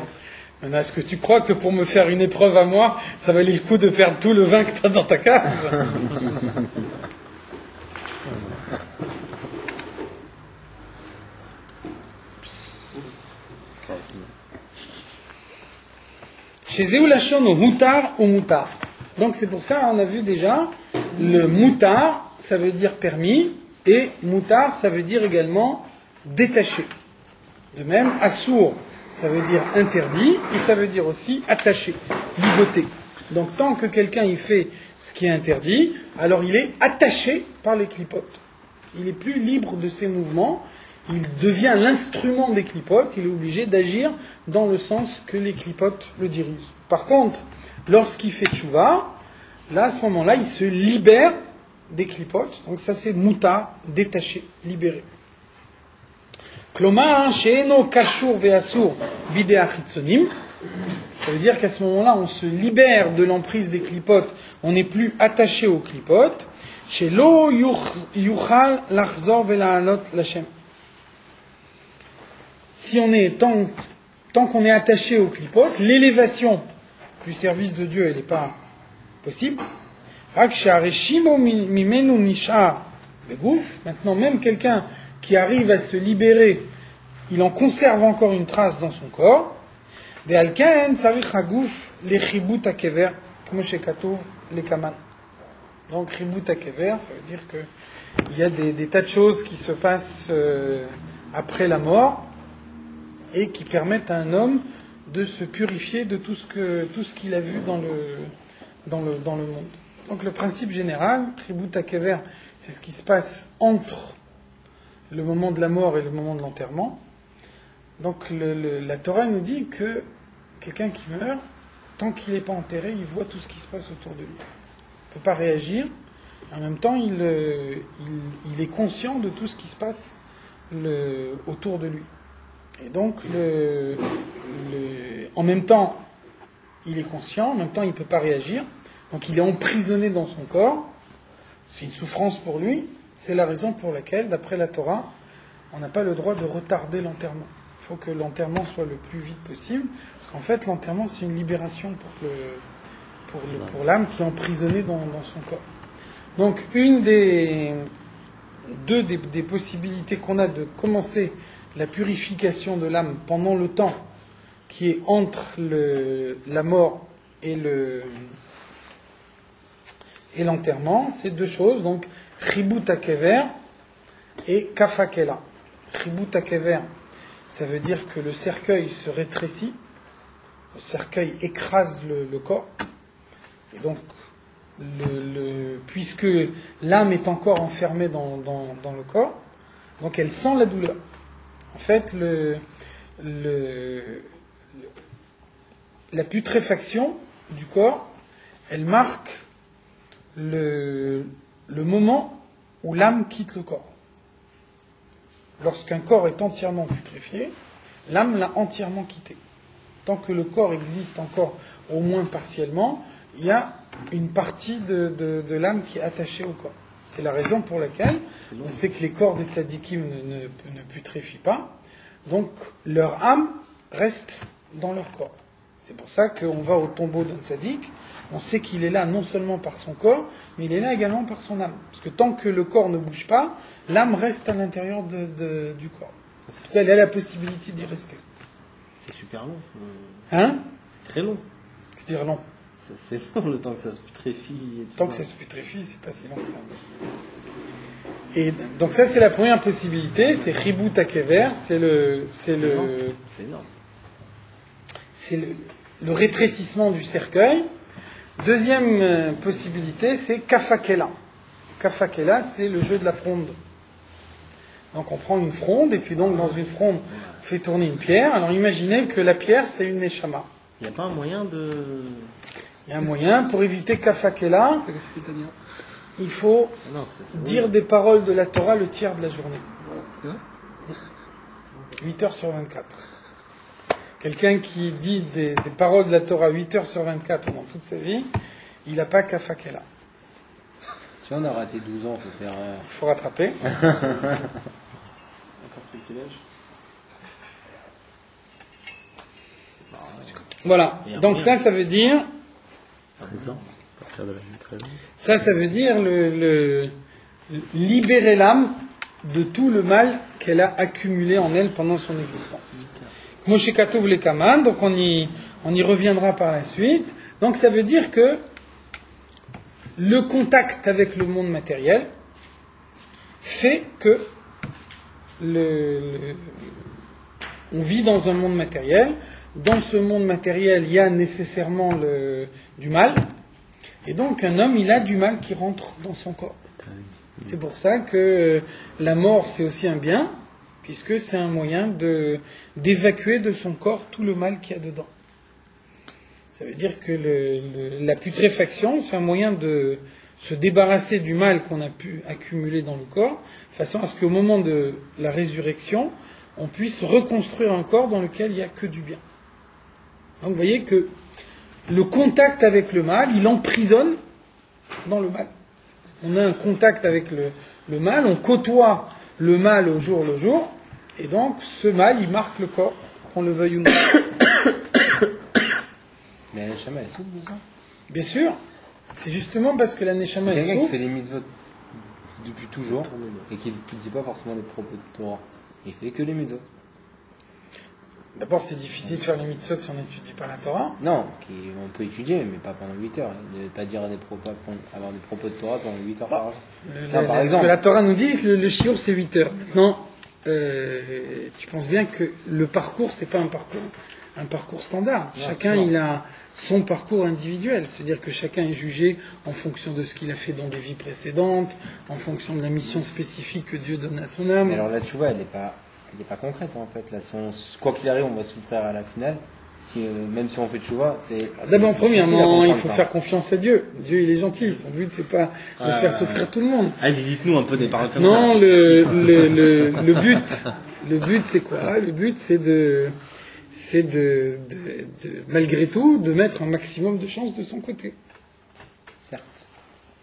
Maintenant, est-ce que tu crois que pour me faire une épreuve à moi, ça valait le coup de perdre tout le vin que tu as dans ta cave? Chez Zéoulachon, au moutar ou moutar. Donc c'est pour ça, on a vu déjà, le moutar, ça veut dire permis, et moutar, ça veut dire également détaché. De même, assour, ça veut dire interdit, et ça veut dire aussi attaché, ligoté. Donc tant que quelqu'un il fait ce qui est interdit, alors il est attaché par les clipotes. Il est plus libre de ses mouvements, il devient l'instrument des clipotes, il est obligé d'agir dans le sens que les clipotes le dirigent. Par contre, lorsqu'il fait tchouva, là à ce moment-là, il se libère des clipotes, donc ça c'est mouta, détaché, libéré. Klomar, she'eno kashur ve'asur bidei achitzonim. Ça veut dire qu'à ce moment-là, on se libère de l'emprise des clipotes, on n'est plus attaché aux clipotes. She'lo yuchal lachzor ve'la'alot l'Hashem. Si on est tant qu'on est attaché aux clipotes, l'élévation du service de Dieu, elle n'est pas possible. Maintenant, même quelqu'un qui arrive à se libérer, il en conserve encore une trace dans son corps. Donc, ribut akever, ça veut dire qu'il y a des tas de choses qui se passent après la mort et qui permettent à un homme de se purifier de tout ce qu'il a vu dans le monde. Donc le principe général, ribut akever, c'est ce qui se passe entre le moment de la mort et le moment de l'enterrement. Donc la Torah nous dit que quelqu'un qui meurt, tant qu'il n'est pas enterré, il voit tout ce qui se passe autour de lui. Il ne peut pas réagir, en même temps il est conscient de tout ce qui se passe autour de lui. Et donc, en même temps, il est conscient, en même temps, il ne peut pas réagir. Donc, il est emprisonné dans son corps. C'est une souffrance pour lui. C'est la raison pour laquelle, d'après la Torah, on n'a pas le droit de retarder l'enterrement. Il faut que l'enterrement soit le plus vite possible. Parce qu'en fait, l'enterrement, c'est une libération pour l'âme qui est emprisonnée dans son corps. Donc, deux des possibilités qu'on a de commencer la purification de l'âme pendant le temps qui est entre la mort et l'enterrement, c'est deux choses, donc ribut akever et kafakela. Ribut akever, ça veut dire que le cercueil se rétrécit, le cercueil écrase le corps, et donc puisque l'âme est encore enfermée dans le corps, donc elle sent la douleur. En fait, la putréfaction du corps, elle marque le moment où l'âme quitte le corps. Lorsqu'un corps est entièrement putréfié, l'âme l'a entièrement quitté. Tant que le corps existe encore, au moins partiellement, il y a une partie de l'âme qui est attachée au corps. C'est la raison pour laquelle on sait que les corps des tzadikim ne putréfient pas, donc leur âme reste dans leur corps. C'est pour ça qu'on va au tombeau d'un tzadik, on sait qu'il est là non seulement par son corps, mais il est là également par son âme. Parce que tant que le corps ne bouge pas, l'âme reste à l'intérieur du corps. En tout cas, elle a la possibilité d'y rester.
C'est super long.
Hein ?
C'est très long.
C'est-à-dire long.
C'est long le temps que ça se putréfie. Et tout
Tant que ça se putréfie, c'est pas si long que ça. Et donc ça, c'est la première possibilité, c'est Ribut Akever, c'est
C'est énorme.
le rétrécissement du cercueil. Deuxième possibilité, c'est Kafakela. Kafakela, c'est le jeu de la fronde. Donc on prend une fronde, et puis donc dans une fronde, on fait tourner une pierre. Alors imaginez que la pierre, c'est une Neshama.
Il n'y a pas un moyen de...
Il y a un moyen, pour éviter Kafakela,
C'est que c'est italien.
il faut
Ah non, c'est
dire des paroles de la Torah le tiers de la journée.
C'est vrai
8 heures sur 24. Quelqu'un qui dit des paroles de la Torah 8 heures sur 24 pendant toute sa vie, il n'a pas Kafakela.
Si on a raté 12 ans, il faut faire.
Il faut rattraper. Voilà. Donc ça veut dire... Ça veut dire libérer l'âme de tout le mal qu'elle a accumulé en elle pendant son existence. Moshe Katouv le Kaman, donc on y reviendra par la suite. Donc ça veut dire que le contact avec le monde matériel fait que on vit dans un monde matériel. Dans ce monde matériel, il y a nécessairement du mal. Et donc un homme, il a du mal qui rentre dans son corps. C'est pour ça que la mort, c'est aussi un bien, puisque c'est un moyen d'évacuer de son corps tout le mal qu'il y a dedans. Ça veut dire que la putréfaction, c'est un moyen de se débarrasser du mal qu'on a pu accumuler dans le corps, de façon à ce qu'au moment de la résurrection, on puisse reconstruire un corps dans lequel il n'y a que du bien. Donc vous voyez que le contact avec le mal, il emprisonne dans le mal. On a un contact avec le mal, on côtoie le mal au jour le jour, et donc ce mal, il marque le corps, qu'on le veuille ou non.
Mais la Neshama, elle souffre de ça.
Bien sûr, c'est justement parce que la Neshama est
Quelqu'un qui
souffre.
fait les mitzvot depuis toujours et qui ne dit pas forcément les propos de Torah. Il fait que les mitzvot.
D'abord, c'est difficile de faire les mitzvot si on n'étudie pas la Torah.
Non, on peut étudier, mais pas pendant 8 heures. Ne pas dire avoir des propos de Torah pendant 8 heures par jour. Par
Ce
exemple.
que la Torah nous dit, le shiur, c'est 8 heures. Maintenant, tu penses bien que le parcours, c'est pas un parcours standard.
Non,
Chacun,
c'est
il a son parcours individuel. C'est-à-dire que chacun est jugé en fonction de ce qu'il a fait dans des vies précédentes, en fonction de la mission spécifique que Dieu donne à son âme.
Mais alors la tchouva, elle n'est pas concrète en fait. Là, quoi qu'il arrive, on va souffrir à la finale. Même si on fait tchouva, c'est.
D'abord, premièrement, il faut
ça.
faire confiance à Dieu. Dieu, il est gentil. Son but, c'est pas de faire souffrir tout le monde.
Allez, dites-nous un peu des paroles comme
Non,
ça.
le but, c'est quoi? Le but, c'est de malgré tout, de mettre un maximum de chances de son côté.
Certes.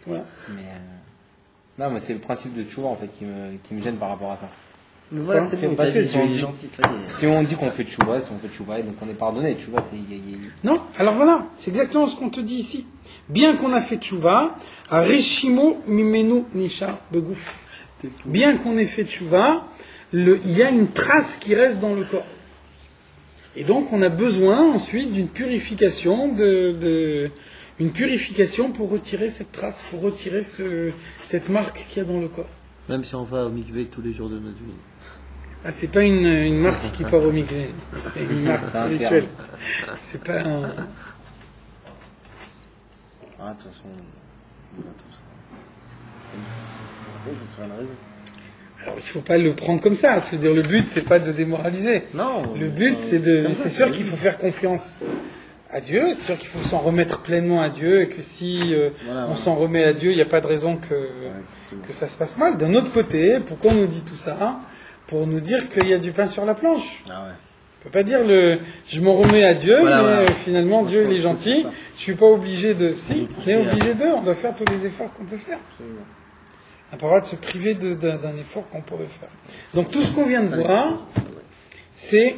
Voilà.
Mais non, mais c'est le principe de tchouva en fait qui me gêne par rapport à ça.
Mais voilà,
C'est
c'est bon,
parce
parce
que
que
si on
Dieu
dit-
est gentil, ça y est.
Si on dit qu'on fait tchouva, et donc on est pardonné. Tchouva, c'est.
Non, alors voilà, c'est exactement ce qu'on te dit ici. Bien qu'on a fait tchouva, à Reshimo Mimenu Nisha Begouf. Bien qu'on ait fait tchouva, il y a une trace qui reste dans le corps. Et donc on a besoin ensuite d'une purification, une purification pour retirer cette trace, pour retirer cette marque qu'il y a dans le corps.
Même si on va au mikvé tous les jours de notre vie.
Ah, c'est pas une marque qui part au mikvé, c'est une marque
C'est un
spirituelle. C'est pas un...
Ah, de toute façon, on va tous. Il faut se faire une raison.
Alors il faut pas le prendre comme ça, se dire le but c'est pas de démoraliser.
Non.
Le but c'est sûr qu'il faut faire confiance à Dieu, c'est sûr qu'il faut s'en remettre pleinement à Dieu et que si on s'en remet à Dieu, il n'y a pas de raison que ça se passe mal. D'un autre côté, pourquoi on nous dit tout ça? Pour nous dire qu'il y a du pain sur la planche.
Ah ouais.
On peut pas dire je m'en remets à Dieu,
Voilà,
mais
voilà.
finalement
Moi,
Dieu
je
il est
pense que c'est
gentil.
ça.
Je suis pas obligé de. Si, on
pousser
est
à-
obligé d'eux. On doit faire tous les efforts qu'on peut faire.
Absolument.
On n'a pas le droit de se priver d'un effort qu'on pourrait faire. Donc tout ce qu'on vient de voir, c'est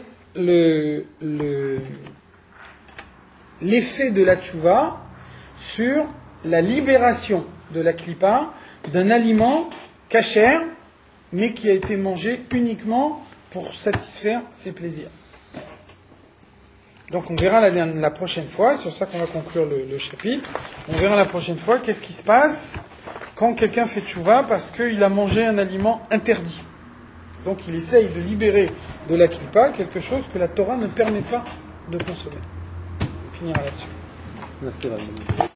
l'effet de la tchouva sur la libération de la klipa d'un aliment kasher, mais qui a été mangé uniquement pour satisfaire ses plaisirs. Donc on verra la prochaine fois, c'est sur ça qu'on va conclure le chapitre, on verra la prochaine fois qu'est-ce qui se passe quand quelqu'un fait tchouva parce qu'il a mangé un aliment interdit. Donc il essaye de libérer de la clipa quelque chose que la Torah ne permet pas de consommer. On finira là-dessus.
Merci, Rabbi.